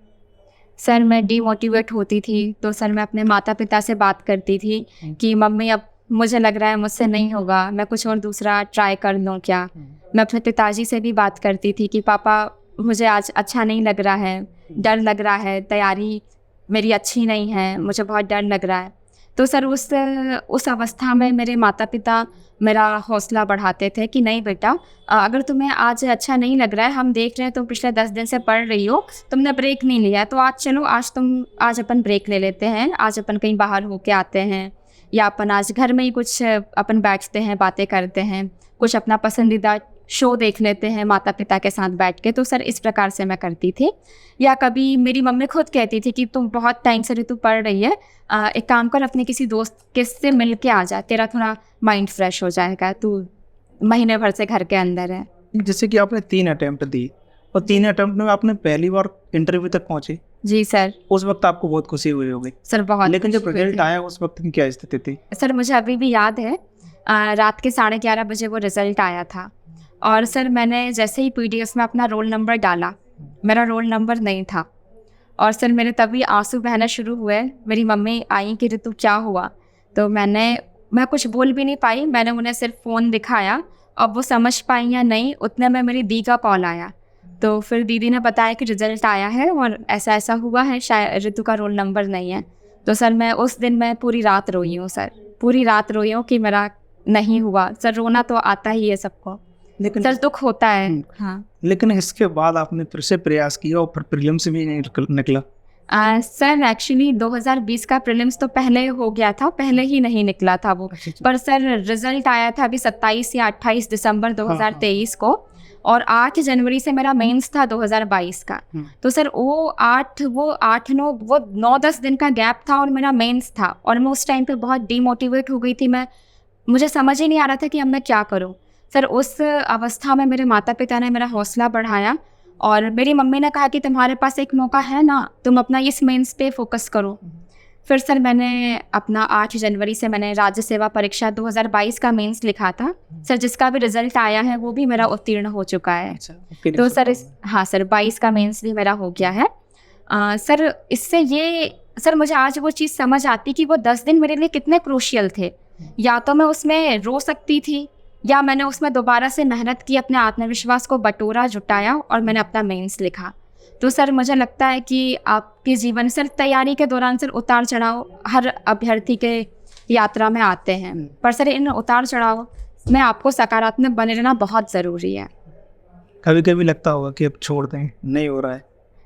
सर मैं डिमोटिवेट होती थी तो सर मैं अपने माता पिता से बात करती थी कि मम्मी अब मुझे लग रहा है मुझसे नहीं होगा, मैं कुछ और दूसरा ट्राई कर लूँ क्या। मैं अपने पिताजी से भी बात करती थी कि पापा मुझे आज अच्छा नहीं लग रहा है, डर लग रहा है, तैयारी मेरी अच्छी नहीं है, मुझे बहुत डर लग रहा है। तो सर उस अवस्था में मेरे माता पिता मेरा हौसला बढ़ाते थे कि नहीं बेटा, अगर तुम्हें आज अच्छा नहीं लग रहा है, हम देख रहे हैं तुम पिछले 10 दिन से पढ़ रही हो, तुमने ब्रेक नहीं लिया है, तो आज चलो आज अपन ब्रेक ले लेते हैं, आज अपन कहीं बाहर होके आते हैं या अपन आज घर में ही कुछ अपन बैठते हैं, बातें करते हैं, कुछ अपना पसंदीदा शो देख लेते हैं माता पिता के साथ बैठ के। तो सर इस प्रकार से मैं करती थी। या कभी मेरी मम्मी खुद कहती थी कि तुम बहुत टाइम से ऋतु पढ़ रही है, एक काम कर, अपने किसी दोस्त के से मिल के आ जा, तेरा थोड़ा माइंड फ्रेश हो जाएगा, तू महीने भर से घर के अंदर है।
जैसे कि आपने 3 अटेम्प्ट दी और 3 अटेम्प्ट में आपने पहली बार इंटरव्यू तक पहुंची,
जी सर।
उस वक्त आपको बहुत खुशी हुई होगी
सर बहुत।
लेकिन जब
खुशी हुई
रिजल्ट
थी।
आया उस वक्त की क्या स्थिति थी?
सर मुझे अभी भी याद है, रात के 11:30 बजे वो रिज़ल्ट आया था और सर मैंने जैसे ही पीडीएफ में अपना रोल नंबर डाला, मेरा रोल नंबर नहीं था और सर मेरे तभी आंसू बहना शुरू हुए। मेरी मम्मी आई कि ऋतु क्या हुआ, तो मैं कुछ बोल भी नहीं पाई, मैंने उन्हें सिर्फ फ़ोन दिखाया। अब वो समझ पाई या नहीं, उतने में मेरी दी का कॉल आया। तो फिर दीदी ने बताया कि रिज़ल्ट आया है और ऐसा ऐसा हुआ है, शायद ऋतु का रोल नंबर नहीं है। तो सर मैं उस दिन मैं पूरी रात रोई हूँ सर, पूरी रात रोई हूँ कि मेरा नहीं हुआ। सर रोना तो आता ही है सबको,
लेकिन
सर दुख होता है। हाँ
लेकिन इसके बाद आपने फिर से प्रयास किया और फिर प्रीलिम्स भी नहीं निकला।
सर एक्चुअली 2020 का प्रीलिम्स तो पहले हो गया था, पहले ही नहीं निकला था वो। पर सर रिजल्ट आया था अभी 27 या 28 दिसंबर 2023 को और 8 जनवरी से मेरा मेंस था 2022 का। तो सर वो 9-10 दिन का गैप था और मेरा मेंस था और मैं उस टाइम पे बहुत डीमोटिवेट हो गई थी। मुझे समझ ही नहीं आ रहा था कि अब मैं क्या करूं। सर उस अवस्था में मेरे माता पिता ने मेरा हौसला बढ़ाया और मेरी मम्मी ने कहा कि तुम्हारे पास एक मौका है ना, तुम अपना इस मेंस पे फोकस करो। फिर सर मैंने अपना 8 जनवरी से मैंने राज्य सेवा परीक्षा 2022 का मेंस लिखा था सर, जिसका भी रिजल्ट आया है वो भी मेरा उत्तीर्ण हो चुका है। तो सर हाँ सर 22 का मेंस भी मेरा हो गया है। सर इससे ये सर मुझे आज वो चीज़ समझ आती कि वो 10 दिन मेरे लिए कितने क्रूशियल थे। या तो मैं उसमें रो सकती थी या मैंने उसमें दोबारा से मेहनत की, अपने आत्मविश्वास को बटोरा, जुटाया और मैंने अपना मेंस लिखा। तो सर मुझे लगता है कि आपके जीवन सर तैयारी के दौरान सर उतार चढ़ाव हर अभ्यर्थी के यात्रा में आते हैं, पर सर इन उतार चढ़ाव में आपको सकारात्मक बने रहना बहुत ज़रूरी है।
कभी कभी लगता होगा कि अब छोड़ दें, नहीं हो रहा है।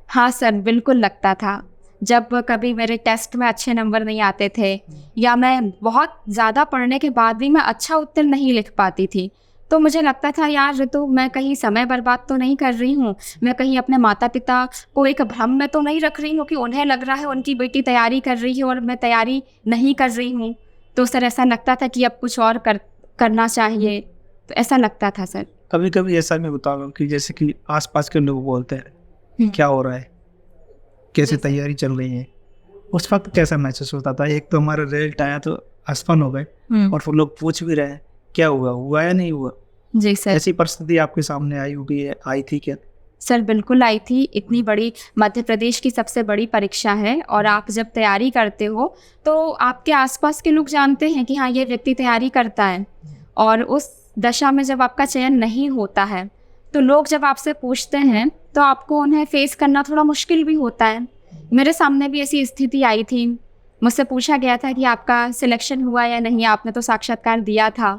हाँ सर बिल्कुल लगता था। जब कभी मेरे टेस्ट में अच्छे नंबर नहीं आते थे या मैं बहुत ज़्यादा पढ़ने के बाद भी मैं अच्छा उत्तर नहीं लिख पाती थी, तो मुझे लगता था यार ऋतु मैं कहीं समय बर्बाद तो नहीं कर रही हूँ, मैं कहीं अपने माता पिता को एक भ्रम में तो नहीं रख रही हूँ कि उन्हें लग रहा है उनकी बेटी तैयारी कर रही है और मैं तैयारी नहीं कर रही हूँ। तो सर ऐसा लगता था कि अब कुछ और करना चाहिए, तो ऐसा लगता था सर।
कभी कभी ऐसा मैं बताऊँ कि जैसे कि आसपास के लोग बोलते हैं क्या हो रहा है, कैसे तैयारी चल रही है, उस वक्त कैसा महसूस होता था? एक तो हमारा रिजल्ट आया तो असफल हो गए और फिर लोग पूछ भी रहे हैं क्या हुआ या नहीं हुआ।
जी सर।
ऐसी परिस्थिति आपके सामने आई होगी, आई थी क्या?
सर बिल्कुल आई थी। इतनी बड़ी मध्य प्रदेश की सबसे बड़ी परीक्षा है और आप जब तैयारी करते हो तो आपके आसपास के लोग जानते हैं कि हाँ ये व्यक्ति तैयारी करता है, और उस दशा में जब आपका चयन नहीं होता है तो लोग जब आपसे पूछते हैं तो आपको उन्हें फेस करना थोड़ा मुश्किल भी होता है। मेरे सामने भी ऐसी स्थिति आई थी, मुझसे पूछा गया था कि आपका सिलेक्शन हुआ या नहीं, आपने तो साक्षात्कार दिया था।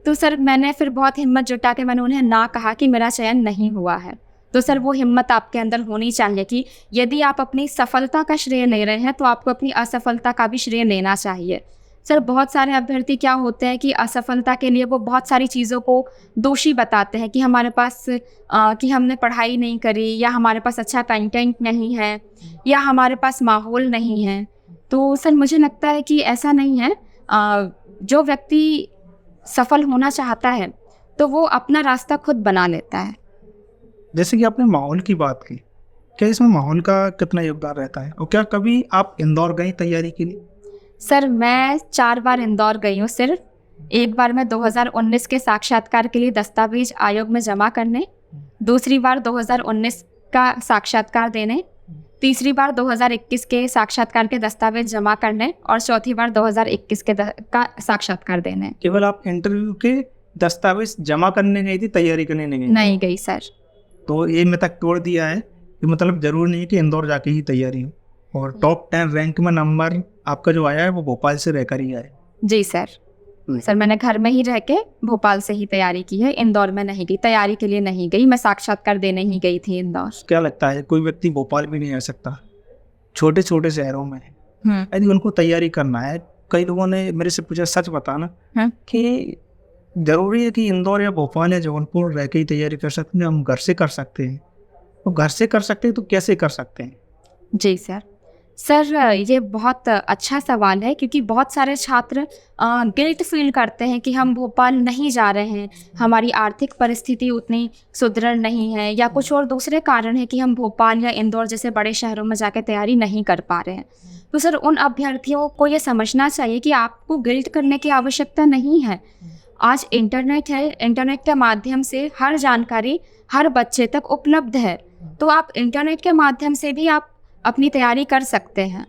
तो सर मैंने फिर बहुत हिम्मत जुटा के मैंने उन्हें ना कहा कि मेरा चयन नहीं हुआ है। तो सर वो हिम्मत आपके अंदर होनी चाहिए कि यदि आप अपनी सफलता का श्रेय ले रहे हैं तो आपको अपनी असफलता का भी श्रेय लेना चाहिए। सर बहुत सारे अभ्यर्थी क्या होते हैं कि असफलता के लिए वो बहुत सारी चीज़ों को दोषी बताते हैं कि हमारे पास कि हमने पढ़ाई नहीं करी या हमारे पास अच्छा कंटेंट नहीं है या हमारे पास माहौल नहीं है। तो सर मुझे लगता है कि ऐसा नहीं है। जो व्यक्ति सफल होना चाहता है तो वो अपना रास्ता खुद बना लेता है।
जैसे कि आपने माहौल की बात की, क्या इसमें माहौल का कितना योगदान रहता है और क्या कभी आप इंदौर गई तैयारी के लिए?
सर मैं 4 बार इंदौर गई हूँ सिर्फ। एक बार मैं 2019 के साक्षात्कार के लिए दस्तावेज आयोग में जमा करने, दूसरी बार 2019 का साक्षात्कार देने, तीसरी बार 2021 के साक्षात्कार के दस्तावेज जमा करने और चौथी बार 2021 का साक्षात्कार देने।
केवल आप इंटरव्यू के दस्तावेज जमा करने गई थी, तैयारी करने नहीं गई?
नहीं गई सर।
तो ये मैं तक तोड़ दिया है कि मतलब जरूर नहीं है कि इंदौर जाके ही तैयारी हो, और टॉप 10 रैंक में नंबर आपका जो आया है वो भोपाल से रहकर ही आया है।
जी सर। सर मैंने घर में ही रह के भोपाल से ही तैयारी की है, इंदौर में नहीं गई, तैयारी के लिए नहीं गई, मैं साक्षात्कार देने ही गई थी इंदौर।
क्या लगता है कोई व्यक्ति भोपाल भी नहीं आ सकता? छोटे छोटे शहरों में यदि उनको तैयारी करना है कई लोगों ने मेरे से पूछा, सच बताना
हाँ।
कि ज़रूरी है कि इंदौर या भोपाल या जबलपुर रह के ही तैयारी कर सकते हैं, हम घर से कर सकते हैं? तो घर से कर सकते हैं तो कैसे कर सकते हैं?
जी सर। ये बहुत अच्छा सवाल है, क्योंकि बहुत सारे छात्र गिल्ट फ़ील करते हैं कि हम भोपाल नहीं जा रहे हैं, हमारी आर्थिक परिस्थिति उतनी सुदृढ़ नहीं है, या कुछ और दूसरे कारण हैं कि हम भोपाल या इंदौर जैसे बड़े शहरों में जाकर तैयारी नहीं कर पा रहे हैं। तो सर, उन अभ्यर्थियों को ये समझना चाहिए कि आपको गिल्ट करने की आवश्यकता नहीं है। आज इंटरनेट है, इंटरनेट के माध्यम से हर जानकारी हर बच्चे तक उपलब्ध है। तो आप इंटरनेट के माध्यम से भी आप अपनी तैयारी कर सकते हैं,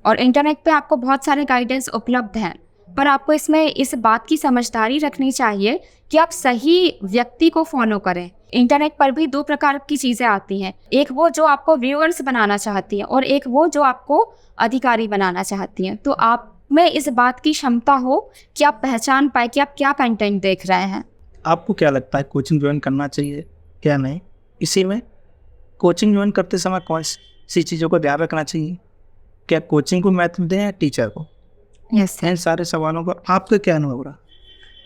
और इंटरनेट पे आपको बहुत सारे गाइडेंस उपलब्ध हैं। पर आपको इसमें इस बात की समझदारी रखनी चाहिए कि आप सही व्यक्ति को फॉलो करें। इंटरनेट पर भी 2 प्रकार की चीज़ें आती हैं, एक वो जो आपको व्यूअर्स बनाना चाहती है, और एक वो जो आपको अधिकारी बनाना चाहती हैं। तो आप में इस बात की क्षमता हो कि आप पहचान पाए कि आप क्या कंटेंट देख रहे हैं।
आपको क्या लगता है कोचिंग ज्वाइन करना चाहिए क्या नहीं? इसी में कोचिंग ज्वाइन करते समय कौन सी चीज़ों को ध्यान रखना चाहिए? क्या कोचिंग को महत्व दें या टीचर को?
यस
इन सारे सवालों का आपका क्या अनुभव रहा?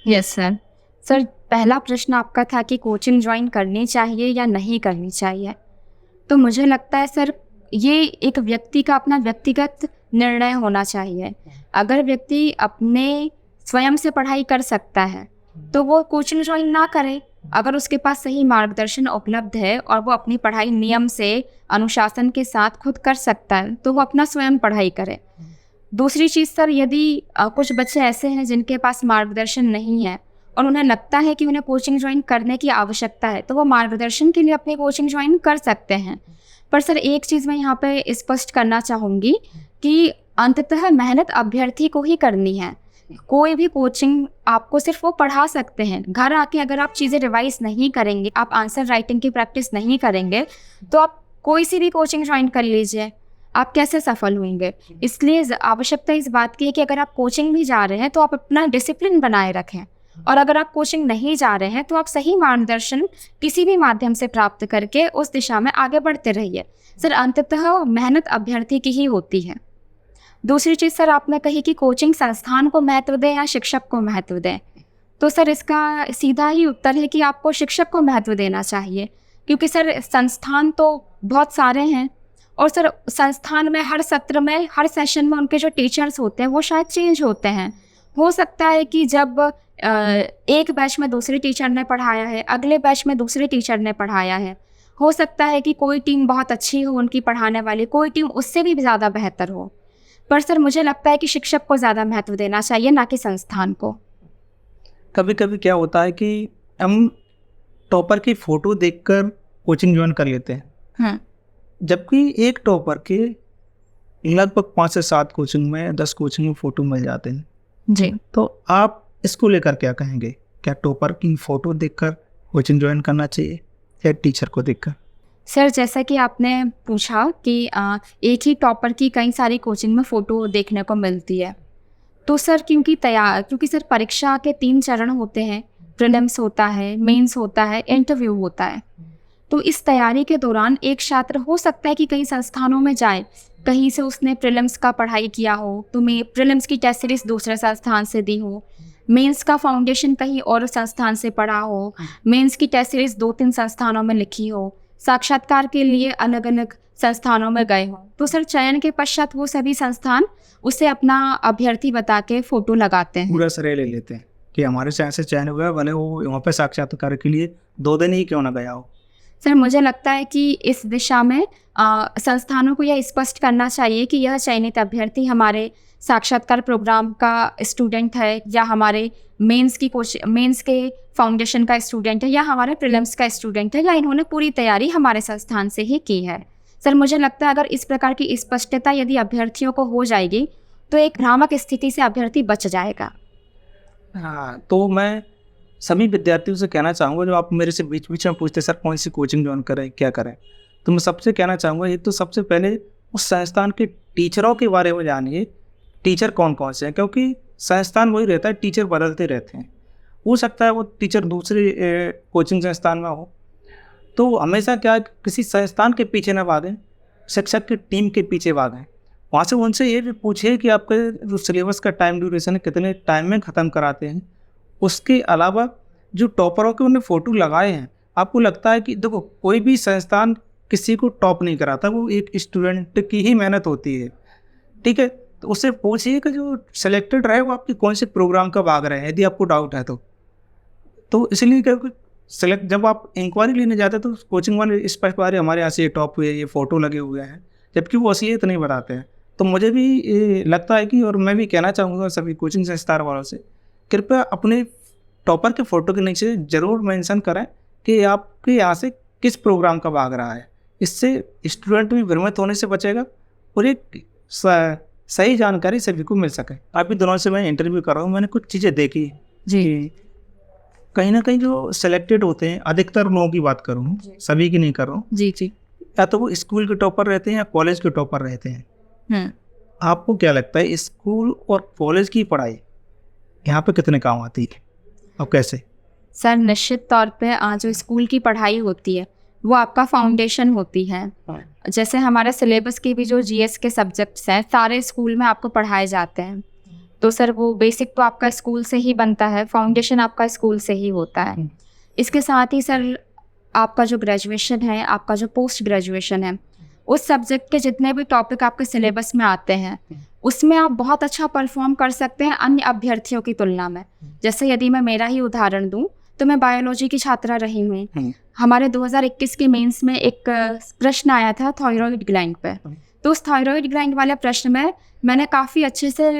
Yes sir. सर, पहला प्रश्न आपका था कि कोचिंग ज्वाइन करनी चाहिए या नहीं करनी चाहिए। तो मुझे लगता है सर, ये एक व्यक्ति का अपना व्यक्तिगत निर्णय होना चाहिए। अगर व्यक्ति अपने स्वयं से पढ़ाई कर सकता है तो वो कोचिंग ज्वाइन ना करे। अगर उसके पास सही मार्गदर्शन उपलब्ध है और वो अपनी पढ़ाई नियम से, अनुशासन के साथ खुद कर सकता है, तो वो अपना स्वयं पढ़ाई करे। दूसरी चीज़ सर, यदि कुछ बच्चे ऐसे हैं जिनके पास मार्गदर्शन नहीं है और उन्हें लगता है कि उन्हें कोचिंग ज्वाइन करने की आवश्यकता है, तो वो मार्गदर्शन के लिए अपनी कोचिंग ज्वाइन कर सकते हैं। पर सर, एक चीज़ मैं यहाँ पे स्पष्ट करना चाहूँगी कि अंततः मेहनत अभ्यर्थी को ही करनी है। कोई भी कोचिंग आपको सिर्फ वो पढ़ा सकते हैं। घर आके अगर आप चीज़ें रिवाइज नहीं करेंगे, आप आंसर राइटिंग की प्रैक्टिस नहीं करेंगे, तो आप कोई सी भी कोचिंग ज्वाइन कर लीजिए, आप कैसे सफल होंगे? इसलिए आवश्यकता इस बात की है कि अगर आप कोचिंग भी जा रहे हैं तो आप अपना डिसिप्लिन बनाए रखें, और अगर आप कोचिंग नहीं जा रहे हैं तो आप सही मार्गदर्शन किसी भी माध्यम से प्राप्त करके उस दिशा में आगे बढ़ते रहिए। सर, अंततः मेहनत अभ्यर्थी की ही होती है। दूसरी चीज़ सर, आपने कही कि कोचिंग संस्थान को महत्व दें या शिक्षक को महत्व दें। तो सर, इसका सीधा ही उत्तर है कि आपको शिक्षक को महत्व देना चाहिए, क्योंकि सर संस्थान तो बहुत सारे हैं, और सर संस्थान में हर सत्र में, हर सेशन में उनके जो टीचर्स होते हैं वो शायद चेंज होते हैं। हो सकता है कि जब एक बैच में दूसरे टीचर ने पढ़ाया है, अगले बैच में दूसरे टीचर ने पढ़ाया है। हो सकता है कि कोई टीम बहुत अच्छी हो उनकी पढ़ाने वाली, कोई टीम उससे भी ज़्यादा बेहतर हो। पर सर, मुझे लगता है कि शिक्षक को ज़्यादा महत्व देना चाहिए, ना कि संस्थान को।
कभी कभी क्या होता है कि हम टॉपर की फ़ोटो देखकर कोचिंग ज्वाइन कर लेते हैं, जबकि एक टॉपर के लगभग 5 से 7 कोचिंग में, 10 कोचिंग में फ़ोटो मिल जाते हैं
जी।
तो आप इसको लेकर क्या कहेंगे? क्या टॉपर की फ़ोटो देखकर कोचिंग ज्वाइन करना चाहिए या टीचर को देखकर?
सर, जैसा कि आपने पूछा कि एक ही टॉपर की कई सारी कोचिंग में फ़ोटो देखने को मिलती है, तो सर क्योंकि सर परीक्षा के 3 चरण होते हैं, प्रीलिम्स होता है, मेंस होता है, इंटरव्यू होता है। तो इस तैयारी के दौरान एक छात्र हो सकता है कि कई संस्थानों में जाए, कहीं से उसने प्रीलिम्स का पढ़ाई किया हो, तो मैं प्रीलिम्स की टेस्ट सीरीज दूसरे संस्थान से दी हो, मेंस का फाउंडेशन कहीं और संस्थान से पढ़ा हो, मेंस की टेस्ट सीरीज 2-3 संस्थानों में लिखी हो, साक्षात्कार के लिए अलग अलग संस्थानों में गए हों, तो सर चयन के पश्चात वो सभी संस्थान उसे अपना अभ्यर्थी बता के फ़ोटो लगाते हैं।
पूरा श्रेय ले लेते हैं कि हमारे से चयन हुआ है, भले वो वहाँ पे साक्षात्कार के लिए 2 दिन ही क्यों ना गया हो।
सर, मुझे लगता है कि इस दिशा में संस्थानों को यह स्पष्ट करना चाहिए कि यह चयनित अभ्यर्थी हमारे साक्षात्कार प्रोग्राम का स्टूडेंट है, या हमारे मेंस के फाउंडेशन का स्टूडेंट है, या हमारे प्रीलिम्स का स्टूडेंट है, या इन्होंने पूरी तैयारी हमारे संस्थान से ही की है। सर, मुझे लगता है अगर इस प्रकार की स्पष्टता यदि अभ्यर्थियों को हो जाएगी तो एक भ्रामक स्थिति से अभ्यर्थी बच जाएगा।
हाँ, तो मैं सभी विद्यार्थियों से कहना चाहूँगा, जो आप मेरे से बीच बीच में पूछते सर कौन सी कोचिंग ज्वाइन करें, क्या करें, तो मैं सबसे कहना चाहूँगा, ये तो सबसे पहले उस संस्थान के टीचरों के बारे में जानिए, टीचर कौन कौन से हैं, क्योंकि संस्थान वही रहता है, टीचर बदलते रहते हैं। हो सकता है वो टीचर दूसरे कोचिंग संस्थान में हो, तो हमेशा क्या किसी संस्थान के पीछे न भागें, शिक्षक की टीम के पीछे भागें। वहाँ से उनसे ये भी पूछिए कि आपके जो सिलेबस का टाइम ड्यूरेशन है कितने टाइम में ख़त्म कराते हैं। उसके अलावा जो टॉपरों के उन्होंने फ़ोटो लगाए हैं, आपको लगता है कि देखो कोई भी संस्थान किसी को टॉप नहीं कराता, वो एक स्टूडेंट की ही मेहनत होती है, ठीक है? तो उससे पूछिए कि जो सिलेक्टेड रहे वो आपके कौन से प्रोग्राम का भाग रहे हैं, यदि आपको डाउट है तो इसलिए क्योंकि सेलेक्ट जब आप इंक्वायरी लेने जाते हैं तो कोचिंग वाले स्पष्ट बारे हमारे यहाँ से ये टॉप हुए, ये फ़ोटो लगे हुए हैं, जबकि वो असलियत नहीं बताते हैं। तो मुझे भी ये लगता है कि, और मैं भी कहना चाहूँगा सभी कोचिंग संस्थान वालों से, कृपया अपने टॉपर के फ़ोटो के नीचे ज़रूर मेंशन करें कि आपके यहाँ से किस प्रोग्राम का भाग रहा है। इससे स्टूडेंट भी भ्रमित होने से बचेगा और एक सही जानकारी सभी को मिल सके। काफ़ी दिनों से मैं इंटरव्यू कर रहा हूँ, मैंने कुछ चीज़ें देखी
जी
कहीं ना कहीं जो सिलेक्टेड होते हैं, अधिकतर लोगों की बात कर रहा हूँ, सभी की नहीं कर रहा हूँ,
जी जी
या तो वो स्कूल के टॉपर रहते हैं या कॉलेज के टॉपर रहते हैं। आपको क्या लगता है स्कूल और कॉलेज की पढ़ाई यहाँ पे कितने काम आती है और कैसे?
सर निश्चित तौर पे जो स्कूल की पढ़ाई होती है वो आपका फाउंडेशन होती है। जैसे हमारे सिलेबस के भी जो जीएस के सब्जेक्ट्स हैं सारे स्कूल में आपको पढ़ाए जाते हैं, तो सर वो बेसिक तो आपका स्कूल से ही बनता है, फाउंडेशन आपका स्कूल से ही होता है। इसके साथ ही सर आपका जो ग्रेजुएशन है, आपका जो पोस्ट ग्रेजुएशन है, उस सब्जेक्ट के जितने भी टॉपिक आपके सिलेबस में आते हैं उसमें आप बहुत अच्छा परफॉर्म कर सकते हैं अन्य अभ्यर्थियों की तुलना में। जैसे यदि मैं मेरा ही उदाहरण दूं तो मैं बायोलॉजी की छात्रा रही हूँ। हमारे 2021 के मेंस में एक प्रश्न आया था थायराइड ग्लैंड पे, तो उस थायराइड ग्लैंड वाले प्रश्न में मैंने काफ़ी अच्छे से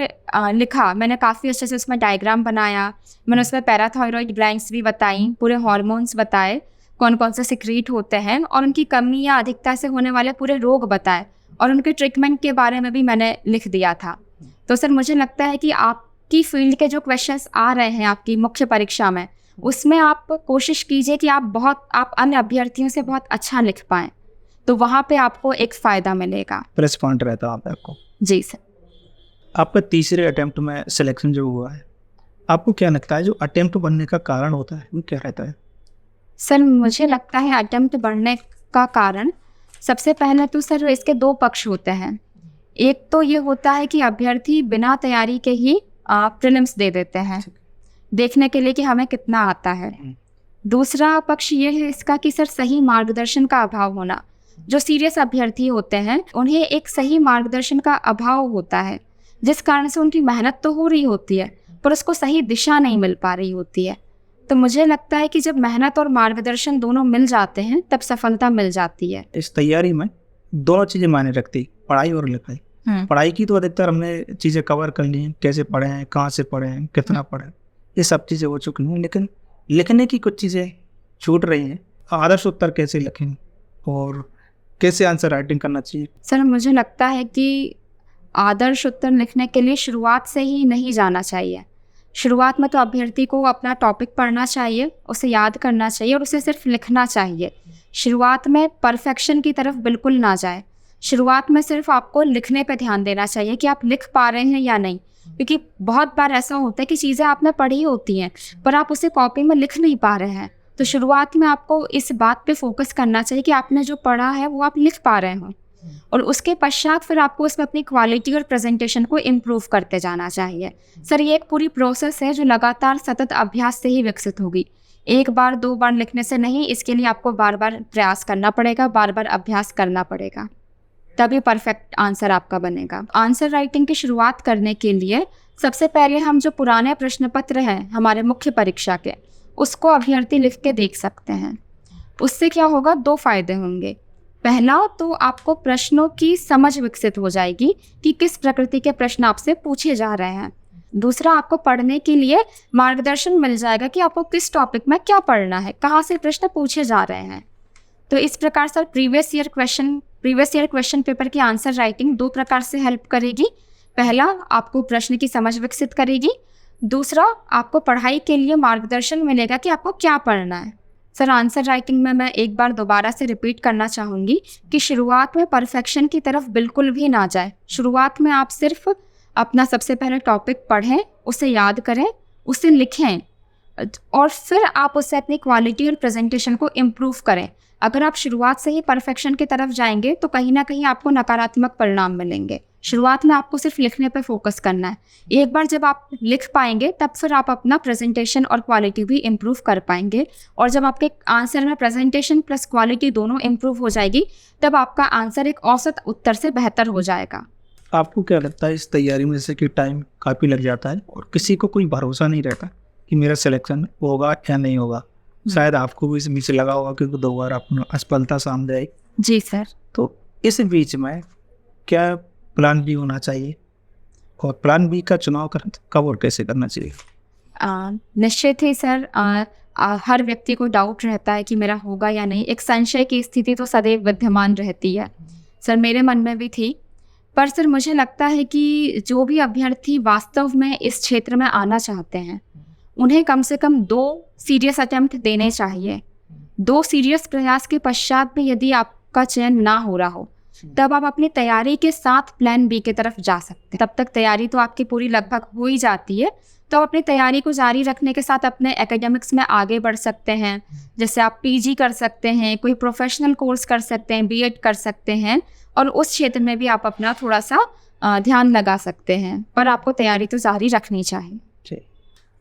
लिखा, मैंने काफ़ी अच्छे से उसमें डायग्राम बनाया, मैंने उसमें पैराथायराइड ग्लैंड्स भी बताई, पूरे हार्मोन्स बताए, कौन कौन से सिक्रीट होते हैं और उनकी कमी या अधिकता से होने वाले पूरे रोग बताए और उनके ट्रीटमेंट के बारे में भी मैंने लिख दिया था। तो सर मुझे लगता है कि आपकी फील्ड के जो क्वेश्चंस आ रहे हैं आपकी मुख्य परीक्षा में, उसमें आप कोशिश कीजिए कि आप अन्य अभ्यर्थियों से बहुत अच्छा लिख पाएँ, तो वहाँ पे आपको एक फ़ायदा मिलेगा।
प्लस पॉइंट रहता है आपको।
जी सर।
आपका तीसरे अटेम्प्ट में सिलेक्शन जो हुआ है, आपको क्या लगता है जो अटेम्प्ट बनने का कारण होता है वो क्या रहता है?
सर मुझे लगता है अटेम्प्ट बढ़ने का कारण सबसे पहले तो सर इसके दो पक्ष होते हैं। एक तो ये होता है कि अभ्यर्थी बिना तैयारी के ही प्रीलिम्स दे देते हैं देखने के लिए कि हमें कितना आता है। दूसरा पक्ष ये है इसका कि सर सही मार्गदर्शन का अभाव होना। जो सीरियस अभ्यर्थी होते हैं उन्हें एक सही मार्गदर्शन का अभाव होता है, जिस कारण से उनकी मेहनत तो हो रही होती है पर उसको सही दिशा नहीं मिल पा रही होती है। तो मुझे लगता है कि जब मेहनत और मार्गदर्शन दोनों मिल जाते हैं तब सफलता मिल जाती है।
इस तैयारी में दोनों चीज़ें मायने रखती, पढ़ाई और लिखाई। पढ़ाई की तो अधिकतर हमने चीज़ें कवर कर ली हैं, कैसे पढ़े हैं, कहाँ से पढ़े हैं, कितना पढ़े हैं, ये सब चीज़ें हो चुकी हैं, लेकिन लिखने की कुछ चीज़ें छूट रही हैं। आदर्श उत्तर कैसे लिखें और कैसे आंसर राइटिंग करना चाहिए?
सर मुझे लगता है कि आदर्श उत्तर लिखने के लिए शुरुआत से ही नहीं जाना चाहिए। शुरुआत में तो अभ्यर्थी को अपना टॉपिक पढ़ना चाहिए, उसे याद करना चाहिए और उसे सिर्फ लिखना चाहिए। शुरुआत में परफेक्शन की तरफ बिल्कुल ना जाए। शुरुआत में सिर्फ आपको लिखने पे ध्यान देना चाहिए कि आप लिख पा रहे हैं या नहीं, क्योंकि बहुत बार ऐसा होता है कि चीज़ें आपने पढ़ी होती हैं पर आप उसे कॉपी में लिख नहीं पा रहे हैं। तो शुरुआत में आपको इस बात पे फोकस करना चाहिए कि आपने जो पढ़ा है वो आप लिख पा रहे हो, और उसके पश्चात फिर आपको उसमें अपनी क्वालिटी और प्रेजेंटेशन को इम्प्रूव करते जाना चाहिए। सर ये एक पूरी प्रोसेस है जो लगातार सतत अभ्यास से ही विकसित होगी। एक बार दो बार लिखने से नहीं, इसके लिए आपको बार बार प्रयास करना पड़ेगा, बार बार अभ्यास करना पड़ेगा, तभी परफेक्ट आंसर आपका बनेगा। आंसर राइटिंग की शुरुआत करने के लिए सबसे पहले हम जो पुराने प्रश्न पत्र हैं हमारे मुख्य परीक्षा के, उसको अभ्यर्थी लिख के देख सकते हैं। उससे क्या होगा, दो फायदे होंगे। पहला तो आपको प्रश्नों की समझ विकसित हो जाएगी कि किस प्रकृति के प्रश्न आपसे पूछे जा रहे हैं। दूसरा, आपको पढ़ने के लिए मार्गदर्शन मिल जाएगा कि आपको किस टॉपिक में क्या पढ़ना है, कहाँ से प्रश्न पूछे जा रहे हैं। तो इस प्रकार sir previous year question paper की आंसर राइटिंग दो प्रकार से हेल्प करेगी। पहला, आपको प्रश्न की समझ विकसित करेगी। दूसरा, आपको पढ़ाई के लिए मार्गदर्शन मिलेगा कि आपको क्या पढ़ना है। सर आंसर राइटिंग में मैं एक बार दोबारा से रिपीट करना चाहूँगी कि शुरुआत में परफेक्शन की तरफ बिल्कुल भी ना जाए। शुरुआत में आप सिर्फ अपना सबसे पहले टॉपिक पढ़ें, उसे याद करें, उसे लिखें और फिर आप उससे अपनी क्वालिटी और प्रेजेंटेशन को इम्प्रूव करें। अगर आप शुरुआत से ही परफेक्शन की तरफ जाएंगे तो कहीं ना कहीं आपको नकारात्मक परिणाम मिलेंगे। शुरुआत में आपको सिर्फ लिखने पर फोकस करना है। एक बार जब आप लिख पाएंगे तब फिर आप अपना प्रेजेंटेशन और क्वालिटी भी इम्प्रूव कर पाएंगे, और जब आपके आंसर में प्रेजेंटेशन प्लस क्वालिटी दोनों इम्प्रूव हो जाएगी तब आपका आंसर एक औसत उत्तर से बेहतर हो जाएगा।
आपको क्या लगता है इस तैयारी में, जैसे कि टाइम काफ़ी लग जाता है और किसी को कोई भरोसा नहीं रहता कि मेरा सिलेक्शन होगा या नहीं होगा, शायद आपको भी इस बीच लगा होगा क्योंकि 2 बार आपको असफलता सामने आई।
जी सर।
तो इस बीच में क्या प्लान बी होना चाहिए और प्लान बी का चुनाव कब और कैसे करना चाहिए?
निश्चित ही सर, हर व्यक्ति को डाउट रहता है कि मेरा होगा या नहीं। एक संशय की स्थिति तो सदैव विद्यमान रहती है सर, मेरे मन में भी थी। पर सर मुझे लगता है कि जो भी अभ्यर्थी वास्तव में इस क्षेत्र में आना चाहते हैं उन्हें कम से कम 2 सीरियस अटेम्प्ट देने चाहिए। 2 सीरियस प्रयास के पश्चात भी यदि आपका चयन ना हो रहा हो तब आप अपनी तैयारी के साथ प्लान बी की तरफ जा सकते हैं। तब तक तैयारी तो आपकी पूरी लगभग हो ही जाती है, तो अपनी तैयारी को जारी रखने के साथ अपने एकेडमिक्स में आगे बढ़ सकते हैं। जैसे आप पीजी कर सकते हैं, कोई प्रोफेशनल कोर्स कर सकते हैं, बीएड कर सकते हैं, और उस क्षेत्र में भी आप अपना थोड़ा सा ध्यान लगा सकते हैं। पर आपको तैयारी तो जारी रखनी चाहिए।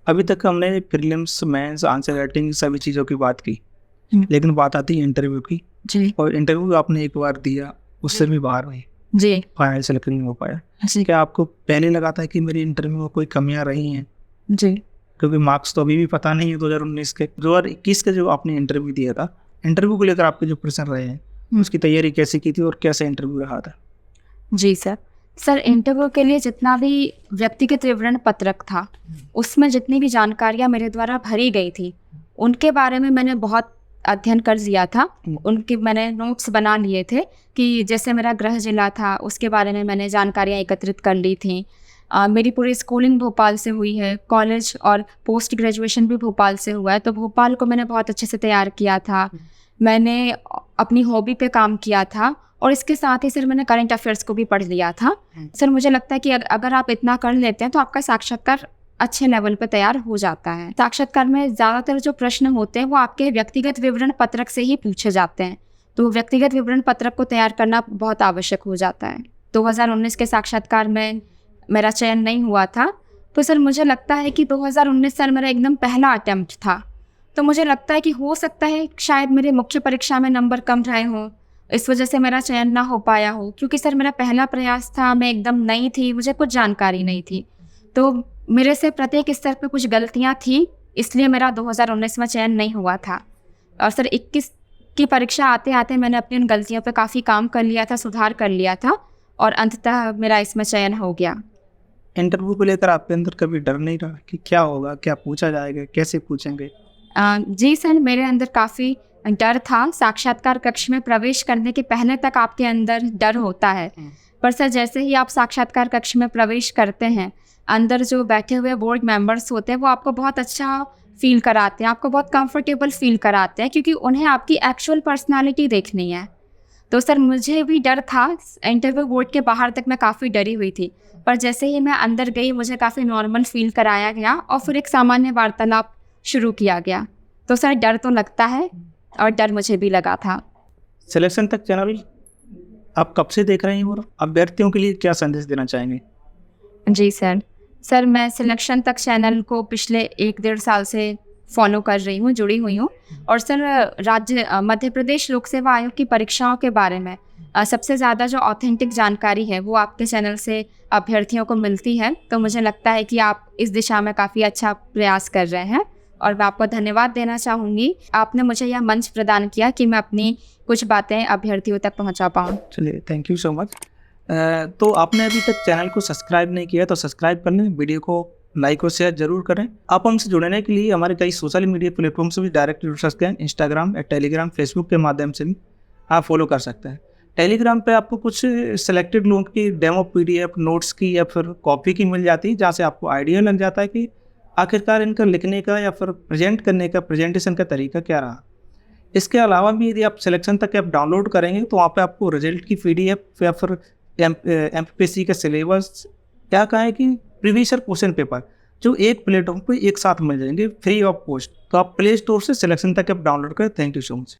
अभी तक हमने प्रीलिम्स, मेंस, आंसर राइटिंग सभी चीज़ों की बात की, लेकिन बात आती है इंटरव्यू की।
जी।
और इंटरव्यू आपने एक बार दिया, उससे भी बाहर हुई
जी।
फाइनल सेलेक्ट नहीं हो पाया।
जी।
क्या आपको पहले लगा था कि मेरी इंटरव्यू में कोई कमियां रही हैं?
जी।
क्योंकि मार्क्स तो अभी भी पता नहीं है 2019 के। 2021 के जो आपने इंटरव्यू दिया था, इंटरव्यू को लेकर आपके जो प्रश्न रहे हैं उसकी तैयारी कैसे की थी और कैसे इंटरव्यू रहा था?
जी सर, इंटरव्यू के लिए जितना भी व्यक्तिगत विवरण पत्रक था उसमें जितनी भी जानकारियाँ मेरे द्वारा भरी गई थी उनके बारे में मैंने बहुत अध्ययन कर लिया था। उनके मैंने नोट्स बना लिए थे कि जैसे मेरा गृह जिला था उसके बारे में मैंने जानकारियाँ एकत्रित कर ली थी। मेरी पूरी स्कूलिंग भोपाल से हुई है, कॉलेज और पोस्ट ग्रेजुएशन भी भोपाल से हुआ है, तो भोपाल को मैंने बहुत अच्छे से तैयार किया था। मैंने अपनी हॉबी पे काम किया था और इसके साथ ही सर मैंने करंट अफेयर्स को भी पढ़ लिया था। सर मुझे लगता है कि अगर आप इतना कर लेते हैं तो आपका साक्षात्कार अच्छे लेवल पे तैयार हो जाता है। साक्षात्कार में ज़्यादातर जो प्रश्न होते हैं वो आपके व्यक्तिगत विवरण पत्रक से ही पूछे जाते हैं, तो व्यक्तिगत विवरण पत्रक को तैयार करना बहुत आवश्यक हो जाता है। 2019 के साक्षात्कार में मेरा चयन नहीं हुआ था, तो सर मुझे लगता है कि 2019 सर मेरा एकदम पहला अटेम्प्ट था, तो मुझे लगता है कि हो सकता है शायद मेरे मुख्य परीक्षा में नंबर कम रहे हों, इस वजह से मेरा चयन ना हो पाया हो। क्योंकि सर मेरा पहला प्रयास था, मैं एकदम नई थी, मुझे कुछ जानकारी नहीं थी, तो मेरे से प्रत्येक स्तर पे कुछ गलतियां थी, इसलिए मेरा 2019 में चयन नहीं हुआ था। और सर 21 की परीक्षा आते आते मैंने अपनी उन गलतियों पे काफ़ी काम कर लिया था, सुधार कर लिया था, और अंततः मेरा इसमें चयन हो गया।
इंटरव्यू को लेकर आपके अंदर कभी डर नहीं रहा कि क्या होगा, क्या पूछा जाएगा, कैसे पूछेंगे?
जी सर, मेरे अंदर काफ़ी डर था। साक्षात्कार कक्ष में प्रवेश करने के पहले तक आपके अंदर डर होता है, पर सर जैसे ही आप साक्षात्कार कक्ष में प्रवेश करते हैं, अंदर जो बैठे हुए बोर्ड मेंबर्स होते हैं वो आपको बहुत अच्छा फील कराते हैं, आपको बहुत कंफर्टेबल फील कराते हैं, क्योंकि उन्हें आपकी एक्चुअल पर्सनालिटी देखनी है। तो सर मुझे भी डर था, इंटरव्यू बोर्ड के बाहर तक मैं काफ़ी डरी हुई थी, पर जैसे ही मैं अंदर गई मुझे काफ़ी नॉर्मल फील कराया गया और फिर एक सामान्य वार्तालाप शुरू किया गया। तो सर डर तो लगता है और डर मुझे भी लगा था।
सिलेक्शन तक चैनल आप कब से देख रहे हैं और अभ्यर्थियों के लिए क्या संदेश देना चाहेंगे?
जी सर मैं सिलेक्शन तक चैनल को पिछले 1-1.5 साल से फॉलो कर रही हूँ, जुड़ी हुई हूँ। और सर मध्य प्रदेश लोक सेवा आयोग की परीक्षाओं के बारे में सबसे ज़्यादा जो ऑथेंटिक जानकारी है वो आपके चैनल से अभ्यर्थियों को मिलती है, तो मुझे लगता है कि आप इस दिशा में काफ़ी अच्छा प्रयास कर रहे हैं, और मैं आपको धन्यवाद देना चाहूँगी। आपने मुझे यह मंच प्रदान किया कि मैं अपनी कुछ बातें अभ्यर्थियों तक पहुँचा पाऊँ।
चलिए, थैंक यू सो मच। तो आपने अभी तक चैनल को सब्सक्राइब नहीं किया तो सब्सक्राइब कर लें, वीडियो को लाइक और शेयर जरूर करें। आप हमसे जुड़ने के लिए हमारे कई सोशल मीडिया प्लेटफॉर्म से भी डायरेक्ट जुड़ सकते हैं। इंस्टाग्राम, टेलीग्राम, फेसबुक के माध्यम से भी आप फॉलो कर सकते हैं। टेलीग्राम पे आपको कुछ सेलेक्टेड लोगों की डेमो पीडीएफ, नोट्स की या फिर कॉपी की मिल जाती है, जहाँ से आपको आइडिया लग जाता है कि आखिरकार इनका लिखने का या फिर प्रेजेंट करने का, प्रेजेंटेशन का तरीका क्या रहा। इसके अलावा भी यदि आप सिलेक्शन तक ऐप डाउनलोड करेंगे तो वहाँ पे आपको रिजल्ट की पीडीएफ या फिर एमपीएससी का सिलेबस, क्या कहें कि प्रीवियस ईयर क्वेश्चन पेपर, जो एक प्लेटफॉर्म पे एक साथ मिल जाएंगे फ्री ऑफ कॉस्ट। तो आप प्ले स्टोर से सिलेक्शन तक ऐप डाउनलोड करें। Thank you so much.